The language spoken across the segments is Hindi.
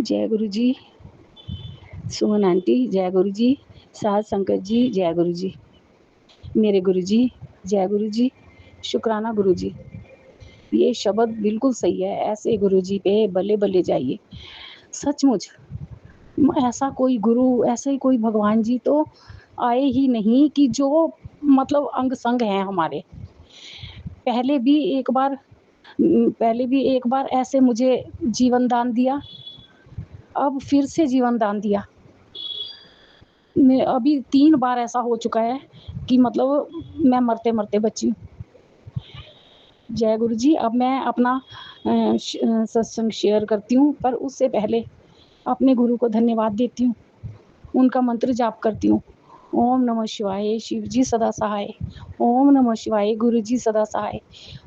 जय गुरु जी, सुमन आंटी, जय गुरु जी, साध संगत जी, जय गुरु जी, मेरे गुरु जी, जय गुरु जी, शुक्राना गुरु जी। ये शब्द बिल्कुल सही है, ऐसे गुरु जी पे बल्ले-बल्ले जाइए। सचमुच ऐसा कोई गुरु, ऐसे कोई भगवान जी तो आए ही नहीं कि जो मतलब अंग-संग हैं हमारे। पहले भी एक बार पहले भी एक बार ऐसे मुझे जीवन दान दिया, अब फिर से जीवन दान दिया। मैं अभी 3 बार ऐसा हो चुका है कि मतलब मैं मरते-मरते बची हूँ। जय गुरु जी, अब मैं अपना सत्संग शेयर करती हूँ, पर उससे पहले अपने गुरु को धन्यवाद देती हूँ। उनका मंत्र जाप करती हूँ। ओम नमः शिवाय, शिव जी सदा सहाय। ओम नमः शिवाय, गुरु जी सदा सहाय।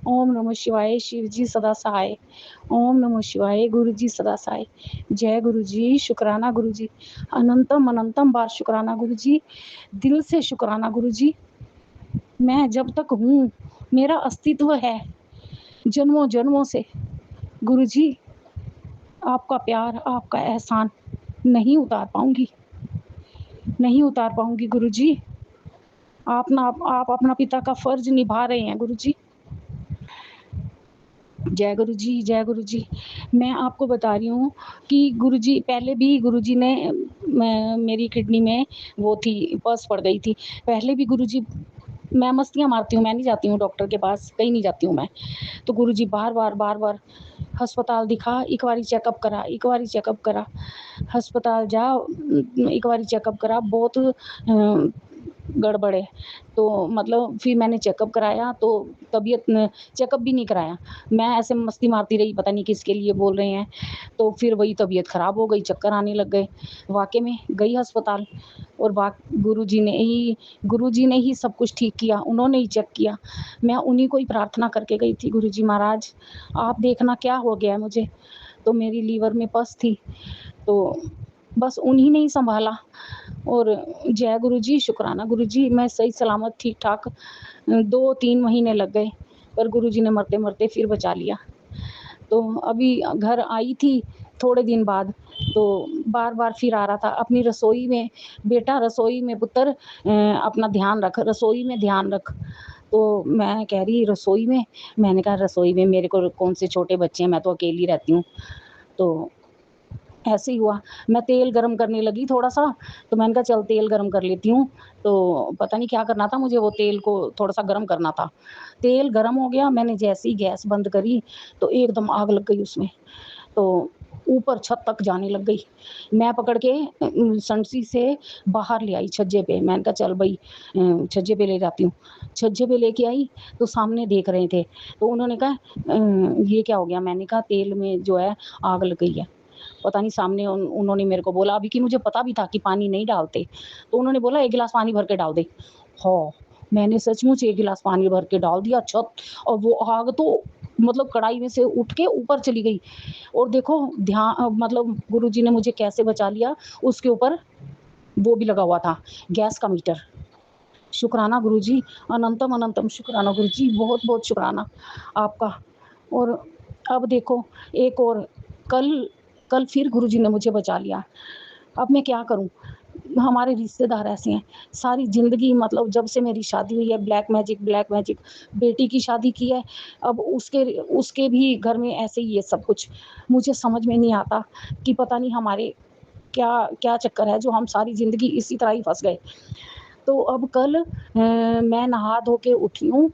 ओम नमः शिवाय, शिव जी सदा सहाय। ओम नमः शिवाय, गुरु जी सदा सहाय। जय गुरु जी, शुक्राना गुरु जी। अनंतम अनंतम बार शुक्राना गुरु जी। दिल से शुक्राना गुरु जी। मैं जब तक हूँ, मेरा अस्तित्व है, जन्मों जन्मों से। गुरु जी, आपका प्यार, आपका एहसान नहीं उतार पाऊँगी, नहीं उतार पाऊँगी गुरु जी। आप अपना पिता का फ़र्ज़ निभा रहे हैं गुरु जी। जय गुरु जी, जय गुरु जी। मैं आपको बता रही हूँ कि गुरु जी पहले भी गुरु जी ने मेरी किडनी में वो थी, पस पड़ गई थी। पहले भी गुरु जी, मैं मस्तियाँ मारती हूँ, मैं नहीं जाती हूँ डॉक्टर के पास, कहीं नहीं जाती हूँ मैं। तो गुरु जी बार-बार हस्पताल दिखा, एक बारी चेकअप करा, एक बारी चेकअप करा। हस्पताल जा, एक बारी चेकअप करा, बहुत गड़बड़ है। तो मतलब फिर मैंने चेकअप कराया तो तबीयत न चेकअप भी नहीं कराया। मैं ऐसे मस्ती मारती रही, पता नहीं किसके लिए बोल रहे हैं। तो फिर वही तबीयत ख़राब हो गई, चक्कर आने लग गए। वाक़ई में गई अस्पताल और गुरु जी ने ही सब कुछ ठीक किया, उन्होंने ही चेक किया। मैं उन्हीं को ही प्रार्थना करके गई थी, गुरु जी महाराज आप देखना क्या हो गया है मुझे। तो मेरी लीवर में पस थी, तो बस उन्हीं ने ही सँभाला। और जय गुरु जी, शुक्राना गुरु जी, मैं सही सलामत ठीक-ठाक 2-3 महीने लग गए, पर गुरु जी ने मरते-मरते फिर बचा लिया। तो अभी घर आई थी थोड़े दिन बाद, तो बार-बार फिर आ रहा था अपनी रसोई में, बेटा रसोई में पुत्र अपना ध्यान रख, रसोई में ध्यान रख। तो मैं कह रही रसोई में, मैंने कहा रसोई में मेरे को कौन से छोटे बच्चे हैं, मैं तो अकेली रहती हूँ। तो ऐसे ही हुआ, मैं तेल गरम करने लगी थोड़ा-सा, तो मैंने कहा चल तेल गरम कर लेती हूँ। तो पता नहीं क्या करना था मुझे, वो तेल को थोड़ा-सा गरम करना था। तेल गरम हो गया, मैंने जैसे ही गैस बंद करी, तो एकदम आग लग गई उसमें। तो ऊपर छत तक जाने लग गई। मैं पकड़ के संडसी से बाहर ले आई छज्जे पे। मैंने कहा चल भई छज्जे पे ले जाती हूँ। छज्जे पे लेके आई, तो सामने देख रहे थे। तो उन्होंने कहा ये क्या हो गया? मैंने कहा तेल में जो है आग लग गई है। पता नहीं सामने उन्होंने मेरे को बोला, अभी कि मुझे पता भी था कि पानी नहीं डालते। तो उन्होंने बोला 1 गिलास पानी भर के डाल दे। हाँ, मैंने सचमुच 1 गिलास पानी भर के डाल दिया छत, और वो आग तो मतलब कढ़ाई में से उठ के ऊपर चली गई। और देखो मतलब गुरुजी ने मुझे कैसे बचा लिया, उसके ऊपर वो भी लगा हुआ था, गैस का मीटर। शुक्राना गुरुजी, अनंतम अनंतम शुक्राना गुरुजी, बहुत-बहुत शुक्राना आपका। और अब देखो एक और, कल कल फिर गुरुजी ने मुझे बचा लिया। अब मैं क्या करूँ? हमारे रिश्तेदार ऐसे हैं, सारी ज़िंदगी मतलब जब से मेरी शादी हुई है ब्लैक मैजिक, बेटी की शादी की है, अब उसके उसके भी घर में ऐसे ही है सब कुछ। मुझे समझ में नहीं आता कि पता नहीं हमारे क्या क्या चक्कर है जो हम सारी ज़िंदगी इसी तरह ही फँस गए। तो अब कल मैं नहा धो के उठी हूँ,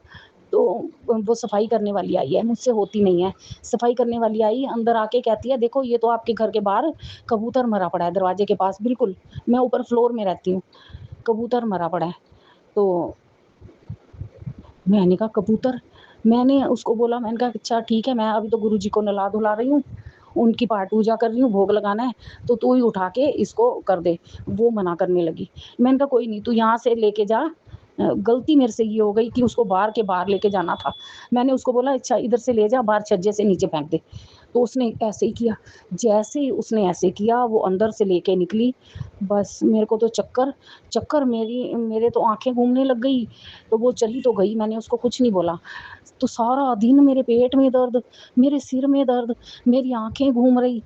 तो वो सफाई करने वाली आई है, मुझसे होती नहीं है। सफाई करने वाली आई, अंदर आके कहती है, "देखो ये तो आपके घर के बाहर कबूतर मरा पड़ा है दरवाज़े के पास बिल्कुल।" मैं ऊपर फ्लोर में रहती हूँ, कबूतर मरा पड़ा है। तो मैंने कहा कबूतर? मैंने उसको बोला, मैंने कहा अच्छा ठीक है, मैं अभी तो गुरुजी को नहला-धुला रही हूँ, उनकी पाठ पूजा कर रही हूँ, भोग लगाना है, तो तू ही उठा के इसको कर दे। वो मना करने लगी। मैंने कहा कोई नहीं, तू यहाँ से लेके जा। गलती मेरे से ये हो गई कि उसको बाहर के बाहर लेके जाना था। मैंने उसको बोला अच्छा इधर से ले जा, बाहर छज्जे से नीचे फेंक दे। तो उसने ऐसे ही किया। जैसे ही उसने ऐसे किया, वो अंदर से लेके निकली, बस मेरे को तो चक्कर चक्कर मेरे तो आँखें घूमने लग गई। तो वो चली तो गई, मैंने उसको कुछ नहीं बोला। तो सारा दिन मेरे पेट में दर्द, मेरे सिर में दर्द, मेरी आँखें घूम रही।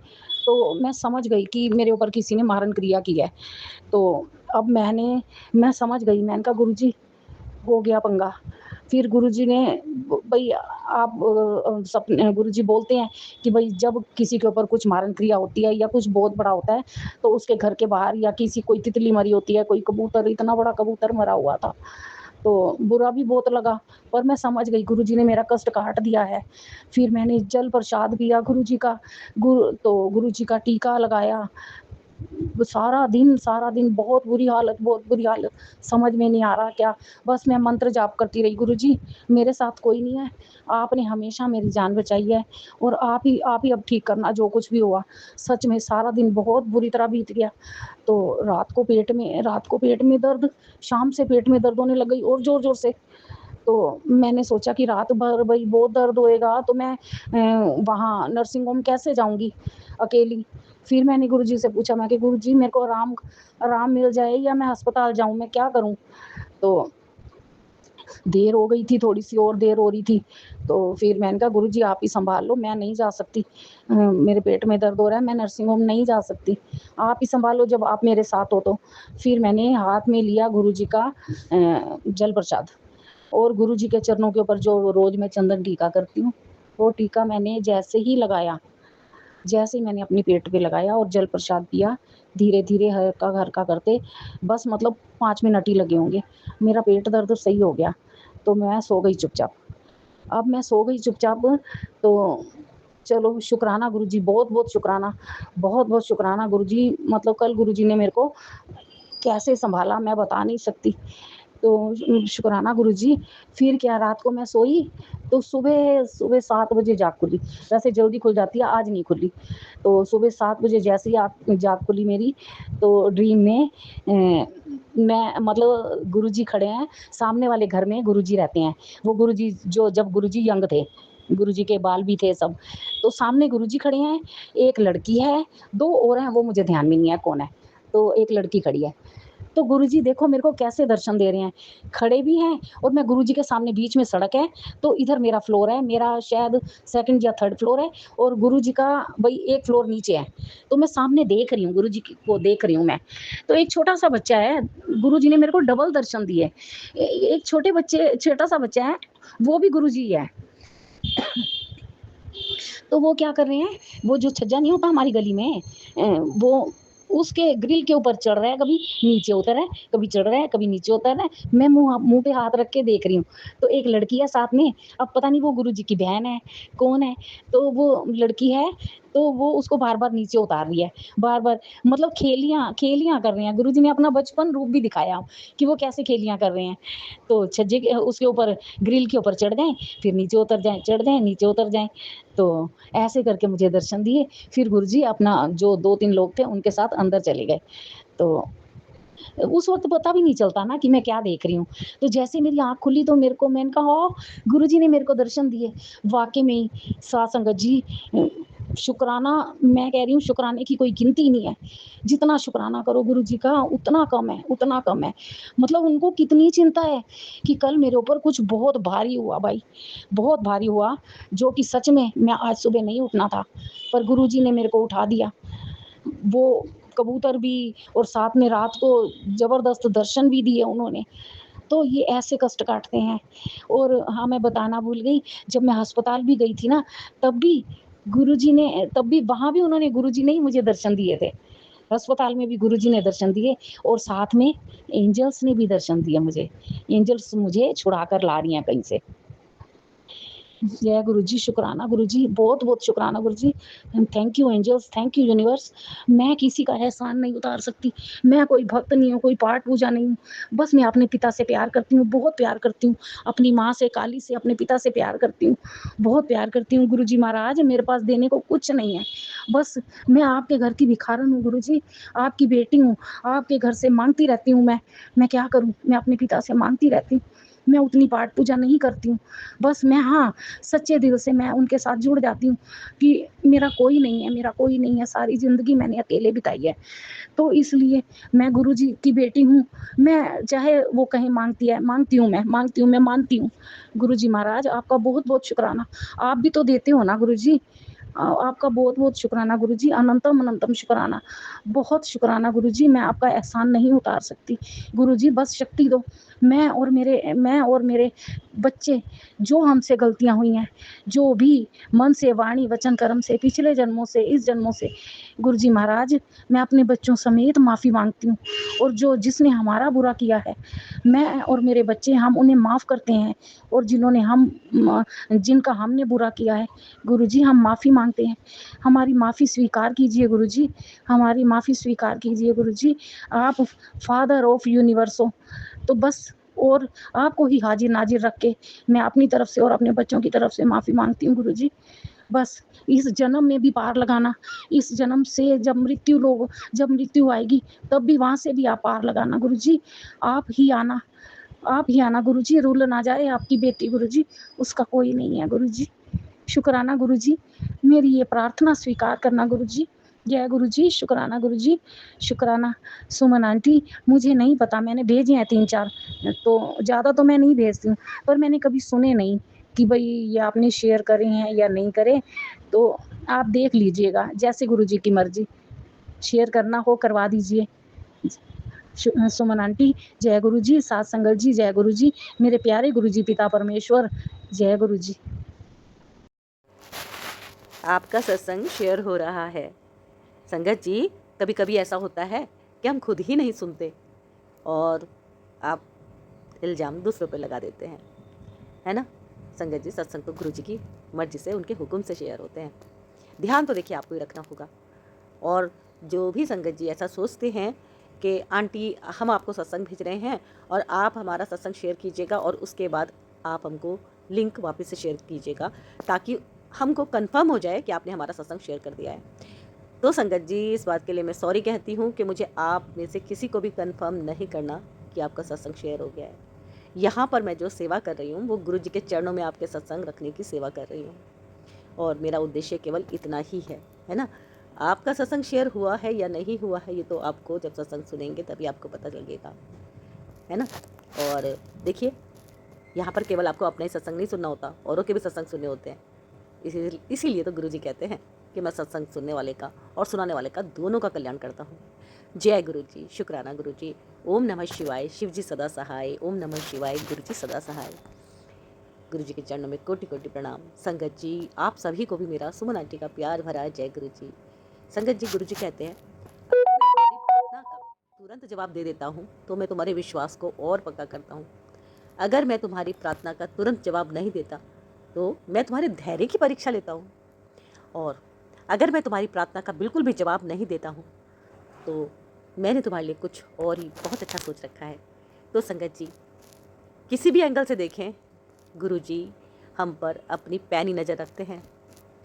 तो मैं समझ गई कि मेरे ऊपर किसी ने मारण क्रिया की है। तो अब मैं समझ गई, मैंने कहा गुरुजी हो गया पंगा। फिर गुरुजी ने भई आप सपने गुरुजी बोलते हैं कि भई जब किसी के ऊपर कुछ मारण क्रिया होती है या कुछ बहुत बड़ा होता है, तो उसके घर के बाहर या किसी कोई तितली मरी होती है, कोई कबूतर, इतना बड़ा कबूतर मरा हुआ था। तो बुरा भी बहुत लगा, पर मैं समझ गई गुरुजी ने मेरा कष्ट काट दिया है। फिर मैंने जल प्रसाद पिया गुरुजी का, गुरुजी का टीका लगाया। सारा दिन बहुत बुरी हालत, समझ में नहीं आ रहा क्या। बस मैं मंत्र जाप करती रही, गुरुजी मेरे साथ कोई नहीं है, आपने हमेशा मेरी जान बचाई है और आप ही अब ठीक करना जो कुछ भी हुआ। सच में सारा दिन बहुत बुरी तरह बीत गया। तो रात को पेट में दर्द, शाम से पेट में दर्द होने लग गई और ज़ोर-ज़ोर से। तो मैंने सोचा कि रात भर भई बहुत दर्द होएगा तो मैं वहाँ नर्सिंग होम कैसे जाऊँगी अकेली। फिर मैंने गुरुजी से पूछा, मैं कि गुरुजी मेरे को आराम मिल जाए या मैं अस्पताल जाऊँ, मैं क्या करूँ? तो देर हो गई थी, थोड़ी-सी और देर हो रही थी। तो फिर मैंने कहा गुरुजी आप ही सँभाल लो, मैं नहीं जा सकती। मेरे पेट में दर्द हो रहा है, मैं नर्सिंग होम नहीं जा सकती। आप ही सँभालो जब आप मेरे साथ हो तो। फिर मैंने हाथ में लिया गुरुजी का जल प्रसाद और गुरुजी के चरणों के ऊपर जो रोज़ मैं चंदन टीका करती हूँ, वो टीका मैंने जैसे ही मैंने अपने पेट पे लगाया और जल प्रसाद पिया, धीरे-धीरे हल्का-हल्का करते बस मतलब 5 मिनट ही लगे होंगे, मेरा पेट दर्द सही हो गया। तो मैं सो गई चुपचाप। अब मैं सो गई चुपचाप, तो चलो शुक्राना गुरुजी, बहुत-बहुत शुक्राना, बहुत-बहुत शुक्राना गुरुजी, मतलब कल गुरुजी ने मेरे को कैसे सँभाला मैं बता नहीं सकती। तो शुक्राना गुरुजी। फिर क्या, रात को मैं सोई तो सुबह सुबह 7 बजे जाग खुली। वैसे जल्दी खुल जाती है, आज नहीं खुली। तो सुबह 7 बजे जैसे ही आँख जाग खुली मेरी, तो ड्रीम में मैं मतलब गुरुजी खड़े हैं, सामने वाले घर में गुरुजी रहते हैं। वो गुरुजी जो जब गुरुजी यंग थे, गुरुजी के बाल भी थे सब। तो सामने गुरुजी खड़े हैं, एक लड़की है, 2 और हैं वो मुझे ध्यान में नहीं है कौन है। तो एक लड़की खड़ी है। तो गुरुजी देखो मेरे को कैसे दर्शन दे रहे हैं, खड़े भी हैं और मैं गुरुजी के सामने बीच में सड़क है, तो इधर मेरा फ्लोर है, मेरा शायद 2nd या 3rd फ्लोर है और गुरुजी का भई 1 फ्लोर नीचे है। तो मैं सामने देख रही हूँ, गुरुजी को देख रही हूँ मैं। तो एक छोटा-सा बच्चा है, गुरुजी ने मेरे को डबल दर्शन दिए। एक छोटा-सा बच्चा है, वो भी गुरुजी है। तो वो क्या कर रहे हैं, वो जो छज्जा नहीं होता हमारी गली में वो उसके ग्रिल के ऊपर चढ़ रहा है, कभी नीचे उतर रहा है, कभी चढ़ रहा है, कभी नीचे उतर रहा है। मैं मुँह पे हाथ रख के देख रही हूँ। तो एक लड़की है साथ में, अब पता नहीं वो गुरुजी की बहन है, कौन है? तो वो लड़की है, तो वो उसको बार-बार नीचे उतार रही है, बार-बार मतलब खेलियाँ कर रहे हैं। गुरुजी ने अपना बचपन रूप भी दिखाया कि वो कैसे खेलियाँ कर रहे हैं। तो छज्जे के उसके ऊपर ग्रिल के ऊपर चढ़ जाएँ, फिर नीचे उतर जाएँ, चढ़ जाएँ, नीचे उतर जाएँ। तो ऐसे करके मुझे दर्शन दिए। फिर गुरुजी अपना जो 2-3 लोग थे उनके साथ अंदर चले गए। तो उस वक़्त पता भी नहीं चलता ना कि मैं क्या देख रही हूँ। तो जैसे ही मेरी आँख खुली तो मेरे को मैंने कहा गुरुजी ने मेरे को दर्शन दिए। वाक़ई में ही साध संगत जी शुक्राना, मैं कह रही हूँ शुक्राने की कोई गिनती नहीं है। जितना शुक्राना करो गुरुजी का उतना कम है, उतना कम है। मतलब उनको कितनी चिंता है कि कल मेरे ऊपर कुछ बहुत भारी हुआ भाई, बहुत भारी हुआ, जो कि सच में मैं आज सुबह नहीं उठना था, पर गुरुजी ने मेरे को उठा दिया। वो कबूतर भी और साथ में रात को ज़बरदस्त दर्शन भी दिए उन्होंने। तो ये ऐसे कष्ट काटते हैं। और हाँ, मैं बताना भूल गई, जब मैं अस्पताल भी गई थी ना, तब भी तब भी वहाँ भी उन्होंने गुरुजी ने ही मुझे दर्शन दिए थे। अस्पताल में भी गुरुजी ने दर्शन दिए और साथ में एंजल्स ने भी दर्शन दिए मुझे। एंजल्स मुझे छुड़ा कर ला रही हैं कहीं से। जय गुरुजी, शुक्राना गुरुजी, बहुत-बहुत शुक्राना Guruji. Thank you angels, thank you universe. मैं किसी का एहसान नहीं उतार सकती। मैं कोई भक्त नहीं हूँ, कोई पाठ पूजा नहीं हूँ। बस मैं अपने पिता से प्यार करती हूँ, बहुत प्यार करती हूँ। अपनी माँ से, काली से, अपने पिता से प्यार करती हूँ। बहुत प्यार करती हूँ गुरुजी महाराज, मेरे पास देने को कुछ नहीं है। बस मैं आपके घर की भिखारन हूँ गुरुजी, आपकी बेटी हूँ। आपके घर से माँगती रहती हूँ मैं। मैं क्या करूँ? मैं अपने पिता से माँगती रहती हूँ। मैं उतनी पाठ पूजा नहीं करती हूँ। बस मैं हाँ, सच्चे दिल से मैं उनके साथ जुड़ जाती हूँ कि मेरा कोई नहीं है, सारी ज़िंदगी मैंने अकेले बिताई है। तो इसलिए मैं गुरुजी की बेटी हूँ, मैं चाहे वो कहें माँगती हूँ, मैं मानती हूँ। गुरुजी महाराज आपका बहुत-बहुत शुक्राना। आप भी तो देते हो ना गुरुजी, आपका बहुत-बहुत शुक्राना गुरुजी, अनंतम अनंतम शुक्राना। बहुत शुक्राना गुरुजी, मैं आपका एहसान नहीं उतार सकती। गुरुजी बस शक्ति दो। मैं और मेरे बच्चे, जो हमसे गलतियाँ हुई हैं, जो भी मन से, वाणी, वचन, कर्म से, पिछले जन्मों से, इस जन्मों से, गुरुजी महाराज मैं अपने बच्चों समेत माफ़ी माँगती हूँ, और जो जिसने हमारा बुरा किया है, मैं और मेरे बच्चे हम उन्हें माफ़ करते हैं, और जिनका हमने बुरा किया है, गुरुजी हम माफ़ी माँगते हैं। हमारी माफ़ी स्वीकार कीजिए गुरुजी, हमारी माफ़ी स्वीकार कीजिए गुरुजी। आप फादर ऑफ यूनिवर्स हो, तो बस और आपको ही हाज़िर-नाज़िर रख के मैं अपनी तरफ से और अपने बच्चों की तरफ से माफ़ी माँगती हूँ गुरुजी। बस इस जन्म में भी पार लगाना, इस जन्म से जब मृत्यु आएगी, तब भी वहाँ से भी आप पार लगाना गुरुजी। आप ही आना, आप ही आना गुरुजी, रुल ना जाए आपकी बेटी गुरुजी, उसका कोई नहीं है गुरुजी। शुक्राना गुरुजी, मेरी ये प्रार्थना स्वीकार करना गुरुजी। जय गुरुजी, शुक्राना गुरुजी, शुक्राना। सुमन आंटी, मुझे नहीं पता, मैंने भेजे हैं 3-4, तो ज़्यादा तो मैं नहीं भेजती हूँ, पर मैंने कभी सुने नहीं कि भई ये आपने शेयर करे हैं या नहीं करे, तो आप देख लीजिएगा, जैसे गुरुजी की मर्ज़ी। शेयर करना हो करवा दीजिए। सुमन आंटी, जय गुरुजी, सात संगत जी, जय गुरुजी, मेरे प्यारे गुरुजी पिता परमेश्वर, जय गुरुजी। आपका सत्संग शेयर हो रहा है। संगत जी, कभी कभी ऐसा होता है कि हम खुद ही नहीं सुनते और आप इल्ज़ाम दूसरों पे लगा देते हैं, है ना। संगत जी, सत्संग तो गुरु जी की मर्जी से, उनके हुक्म से शेयर होते हैं। ध्यान तो देखिए आपको ही रखना होगा। और जो भी संगत जी ऐसा सोचते हैं कि आंटी हम आपको सत्संग भेज रहे हैं और आप हमारा सत्संग शेयर कीजिएगा और उसके बाद आप हमको लिंक वापस से शेयर कीजिएगा, ताकि हमको कंफर्म हो जाए कि आपने हमारा सत्संग शेयर कर दिया है। तो संगत जी, इस बात के लिए मैं सॉरी कहती हूँ कि मुझे आप में से किसी को भी कंफर्म नहीं करना कि आपका सत्संग शेयर हो गया है। यहाँ पर मैं जो सेवा कर रही हूँ वो गुरु जी के चरणों में आपके सत्संग रखने की सेवा कर रही हूँ, और मेरा उद्देश्य केवल इतना ही है ना। आपका सत्संग शेयर हुआ है या नहीं हुआ है, ये तो आपको जब सत्संग सुनेंगे तभी आपको पता लगेगा, है ना। और देखिए, यहाँ पर केवल आपको अपना ही सत्संग नहीं सुनना होता, औरों के भी सत्संग सुनने होते हैं। इसीलिए तो गुरुजी कहते हैं कि मैं सत्संग सुनने वाले का और सुनाने वाले का दोनों का कल्याण करता हूँ। जय गुरुजी, शुक्राना गुरुजी। ओम नमः शिवाय, शिव जी सदा सहाय। ओम नमः शिवाय, गुरु जी सदा सहाय। गुरु जी के चरणों में कोटि कोटि प्रणाम। संगत जी, आप सभी को भी मेरा सुमन आंटी का प्यार भरा जय गुरु जी। संगत जी, गुरु जी कहते हैं, अगर मैं तुम्हारी प्रार्थना का तुरंत जवाब दे देता हूँ तो मैं तुम्हारे विश्वास को और पक्का करता हूँ। अगर मैं तुम्हारी प्रार्थना का तुरंत जवाब नहीं देता तो मैं तुम्हारे धैर्य की परीक्षा लेता हूँ, और अगर मैं तुम्हारी प्रार्थना का बिल्कुल भी जवाब नहीं देता हूँ तो मैंने तुम्हारे लिए कुछ और ही बहुत अच्छा सोच रखा है। तो संगत जी, किसी भी एंगल से देखें, गुरु जी हम पर अपनी पैनी नज़र रखते हैं।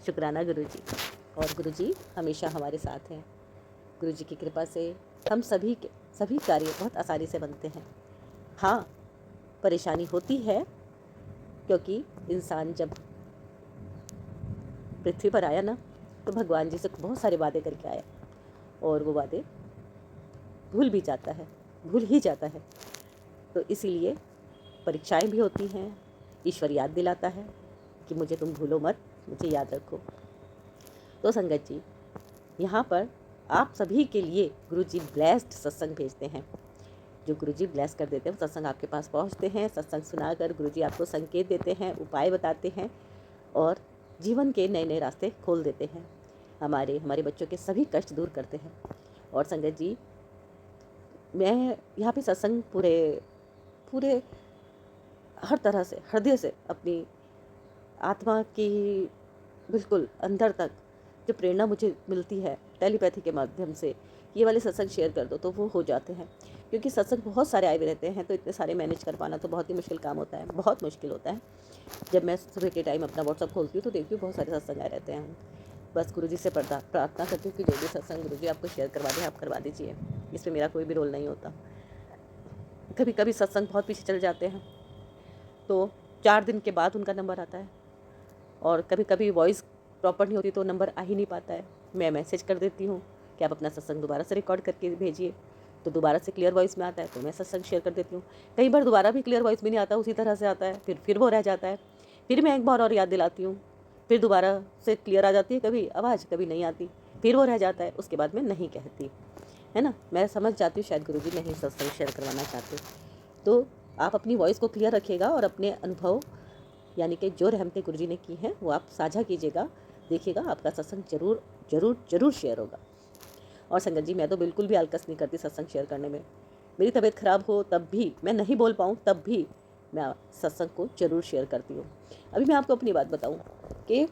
शुक्राना गुरु जी। और गुरु जी हमेशा हमारे साथ हैं। गुरु जी की कृपा से हम सभी कार्य बहुत आसानी से बनते हैं। हाँ, परेशानी होती है, क्योंकि इंसान जब पृथ्वी पर आया ना, तो भगवान जी से बहुत सारे वादे करके आया, और वो वादे भूल ही जाता है। तो इसीलिए परीक्षाएं भी होती हैं। ईश्वर याद दिलाता है कि मुझे तुम भूलो मत, मुझे याद रखो। तो संगत जी, यहाँ पर आप सभी के लिए गुरुजी ब्लेस्ड सत्संग भेजते हैं। जो गुरुजी ब्लेस कर देते हैं वो सत्संग आपके पास पहुँचते हैं। सत्संग सुनाकर गुरुजी आपको संकेत देते हैं, उपाय बताते हैं और जीवन के नए नए रास्ते खोल देते हैं। हमारे बच्चों के सभी कष्ट दूर करते हैं। और संगत जी, मैं यहाँ पे सत्संग पूरे हर तरह से, हृदय से, अपनी आत्मा की बिल्कुल अंदर तक जो प्रेरणा मुझे मिलती है टेलीपैथी के माध्यम से, ये वाले सत्संग शेयर कर दो तो वो हो जाते हैं। क्योंकि सत्संग बहुत सारे आए हुए रहते हैं, तो इतने सारे मैनेज कर पाना तो बहुत ही मुश्किल काम होता है, बहुत मुश्किल होता है। जब मैं सुबह के टाइम अपना व्हाट्सअप खोलती हूँ तो देखती हूँ बहुत सारे सत्संग आए रहते हैं। बस गुरुजी से प्रार्थना करती हूँ कि जो भी सत्संग गुरुजी आपको शेयर करवा दें, आप करवा दीजिए। इसमें मेरा कोई भी रोल नहीं होता। कभी कभी सत्संग बहुत पीछे चल जाते हैं तो 4 दिन के बाद उनका नंबर आता है, और कभी कभी वॉइस प्रॉपर नहीं होती तो नंबर आ ही नहीं पाता है। मैं मैसेज कर देती हूँ कि आप अपना सत्संग दोबारा से रिकॉर्ड करके भेजिए, तो दोबारा से क्लियर वॉइस में आता है तो मैं सत्संग शेयर कर देती हूँ। कई बार दोबारा भी क्लियर वॉइस में नहीं आता, उसी तरह से आता है, फिर वो रह जाता है। फिर मैं एक बार और याद दिलाती हूँ, फिर दोबारा से क्लियर आ जाती है कभी आवाज़, कभी नहीं आती, फिर वो रह जाता है, उसके बाद मैं नहीं कहती, है ना। मैं समझ जाती हूँ शायद गुरुजी नहीं सत्संग शेयर करवाना चाहते। तो आप अपनी वॉइस को क्लियर रखिएगा और अपने अनुभव यानी कि जो रहमतें गुरुजी ने की हैं वो आप साझा कीजिएगा। देखिएगा आपका सत्संग जरूर जरूर जरूर शेयर होगा। और संगत जी, मैं तो बिल्कुल भी आलकस नहीं करती सत्संग शेयर करने में। मेरी तबीयत ख़राब हो तब भी, मैं नहीं बोल पाऊँ तब भी मैं सत्संग को ज़रूर शेयर करती हूँ। अभी मैं आपको अपनी बात बताऊँ कि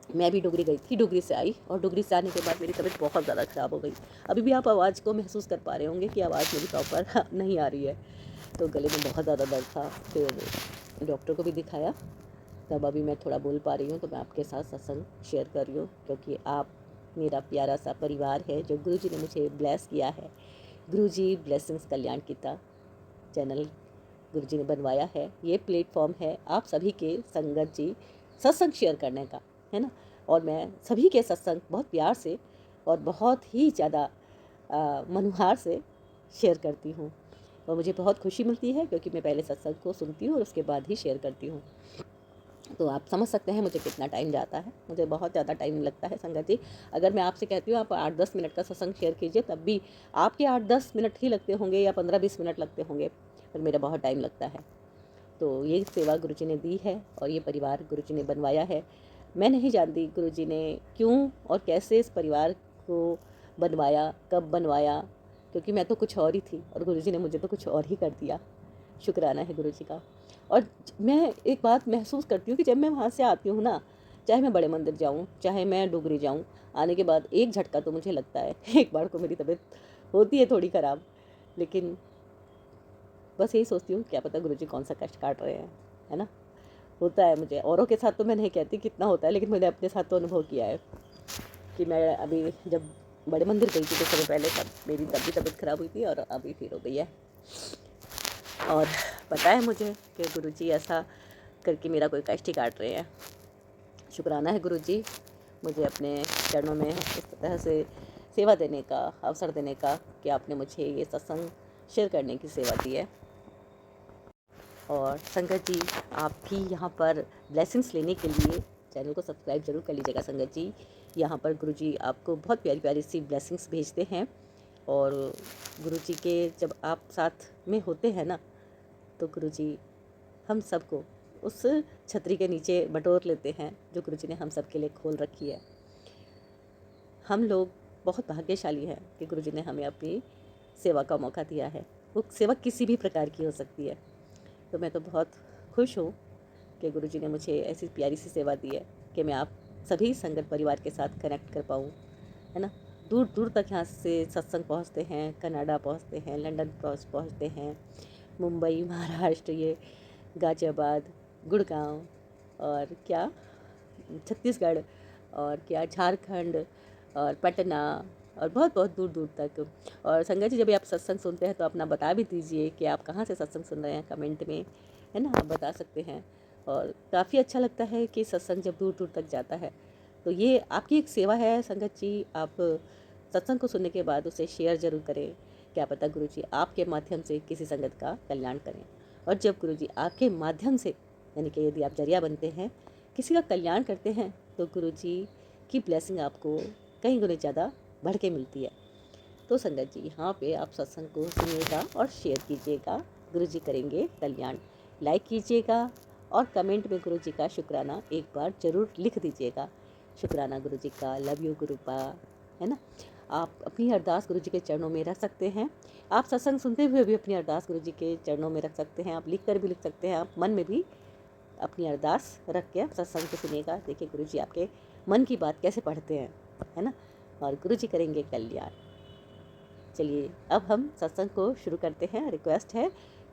मैं भी डुगरी गई थी, डुगरी से आई और डुगरी से आने के बाद मेरी तबीयत बहुत ज़्यादा ख़राब हो गई। अभी भी आप आवाज़ को महसूस कर पा रहे होंगे कि आवाज़ मेरी प्रॉपर नहीं आ रही है। तो गले में बहुत ज़्यादा दर्द था, फिर डॉक्टर को भी दिखाया, तब अभी मैं थोड़ा बोल पा रही हूँ। तो मैं आपके साथ सत्संग शेयर कर रही हूँ क्योंकि आप मेरा प्यारा सा परिवार है जो गुरुजी ने मुझे ब्लेस किया है। गुरुजी ब्लेसिंग्स कल्याण कीता चैनल गुरुजी ने बनवाया है। ये प्लेटफॉर्म है आप सभी के संगत जी सत्संग शेयर करने का, है ना। और मैं सभी के सत्संग बहुत प्यार से और बहुत ही ज़्यादा मनुहार से शेयर करती हूँ और मुझे बहुत खुशी मिलती है क्योंकि मैं पहले सत्संग को सुनती हूँ और उसके बाद ही शेयर करती हूँ। तो आप समझ सकते हैं मुझे कितना टाइम जाता है, मुझे बहुत ज़्यादा टाइम लगता है संगत जी। अगर मैं आपसे कहती हूँ आप 8-10 मिनट का सत्संग शेयर कीजिए, तब भी आपके 8-10 मिनट ही लगते होंगे या 15-20 मिनट लगते होंगे, पर मेरा बहुत टाइम लगता है। तो ये सेवा गुरुजी ने दी है और ये परिवार गुरुजी ने बनवाया है। मैं नहीं जानती गुरुजी ने क्यों और कैसे इस परिवार को बनवाया, कब बनवाया, क्योंकि मैं तो कुछ और ही थी और गुरुजी ने मुझे तो कुछ और ही कर दिया। शुक्राना है गुरुजी का। और मैं एक बात महसूस करती हूँ कि जब मैं वहाँ से आती हूँ ना, चाहे मैं बड़े मंदिर जाऊँ, चाहे मैं डुगरी जाऊँ, आने के बाद एक झटका तो मुझे लगता है। एक बार को मेरी तबीयत होती है थोड़ी ख़राब, लेकिन बस यही सोचती हूँ क्या पता गुरुजी कौन सा कष्ट काट रहे हैं, है ना। होता है मुझे, औरों के साथ तो मैं नहीं कहती कितना होता है, लेकिन मैंने अपने साथ तो अनुभव किया है कि मैं अभी जब बड़े मंदिर गई थी कुछ समय पहले, तब मेरी तब भी तबीयत ख़राब हुई थी और अभी फिर हो गई है। और पता है मुझे कि गुरुजी ऐसा करके मेरा कोई कष्ट ही काट रहे हैं। शुक्राना है गुरुजी मुझे अपने चरणों में इस तरह से सेवा देने का अवसर देने का कि आपने मुझे ये सत्संग शेयर करने की सेवा दी है। और संगत जी, आप भी यहाँ पर ब्लेसिंग्स लेने के लिए चैनल को सब्सक्राइब जरूर कर लीजिएगा संगत जी। यहाँ पर गुरुजी आपको बहुत प्यारी प्यारी सी ब्लेसिंग्स भेजते हैं और गुरुजी के जब आप साथ में होते हैं ना, तो गुरुजी हम सबको उस छतरी के नीचे बटोर लेते हैं जो गुरुजी ने हम सब के लिए खोल रखी है। हम लोग बहुत भाग्यशाली हैं कि गुरुजी ने हमें अपनी सेवा का मौका दिया है। वो सेवा किसी भी प्रकार की हो सकती है। तो मैं तो बहुत खुश हूँ कि गुरुजी ने मुझे ऐसी प्यारी सी सेवा दी है कि मैं आप सभी संगत परिवार के साथ कनेक्ट कर पाऊँ, है ना। दूर दूर तक यहाँ से सत्संग पहुँचते हैं, कनाडा पहुँचते हैं, लंदन पहुँचते हैं, मुंबई, महाराष्ट्र, ये गाजियाबाद, गुड़गांव और क्या छत्तीसगढ़ और क्या झारखंड और पटना और बहुत बहुत दूर दूर तक। और संगत जी, जब आप सत्संग सुनते हैं तो अपना बता भी दीजिए कि आप कहाँ से सत्संग सुन रहे हैं, कमेंट में, है ना, आप बता सकते हैं। और काफ़ी अच्छा लगता है कि सत्संग जब दूर दूर तक जाता है। तो ये आपकी एक सेवा है संगत जी, आप सत्संग को सुनने के बाद उसे शेयर ज़रूर करें। क्या पता गुरुजी आपके माध्यम से किसी संगत का कल्याण करें। और जब गुरुजी आपके माध्यम से, यानी कि यदि आप जरिया बनते हैं, किसी का कल्याण करते हैं, तो गुरुजी की ब्लेसिंग आपको कई गुने ज़्यादा बढ़ के मिलती है। तो संगत जी, यहाँ पे आप सत्संग को सुनिएगा और शेयर कीजिएगा, गुरुजी करेंगे कल्याण। लाइक कीजिएगा और कमेंट में गुरुजी का शुक्राना एक बार ज़रूर लिख दीजिएगा। शुक्राना गुरुजी का, लव यू गुरुपा, है ना। आप अपनी अरदास गुरुजी के चरणों में रख सकते हैं। आप सत्संग सुनते हुए भी अपनी अरदास गुरुजी के चरणों में रख सकते हैं। आप लिख कर भी लिख सकते हैं, आप मन में भी अपनी अरदास रख के आप सत्संग को सुनिएगा। देखिए गुरुजी आपके मन की बात कैसे पढ़ते हैं, है ना, और गुरुजी करेंगे कल्याण। चलिए अब हम सत्संग को शुरू करते हैं। रिक्वेस्ट है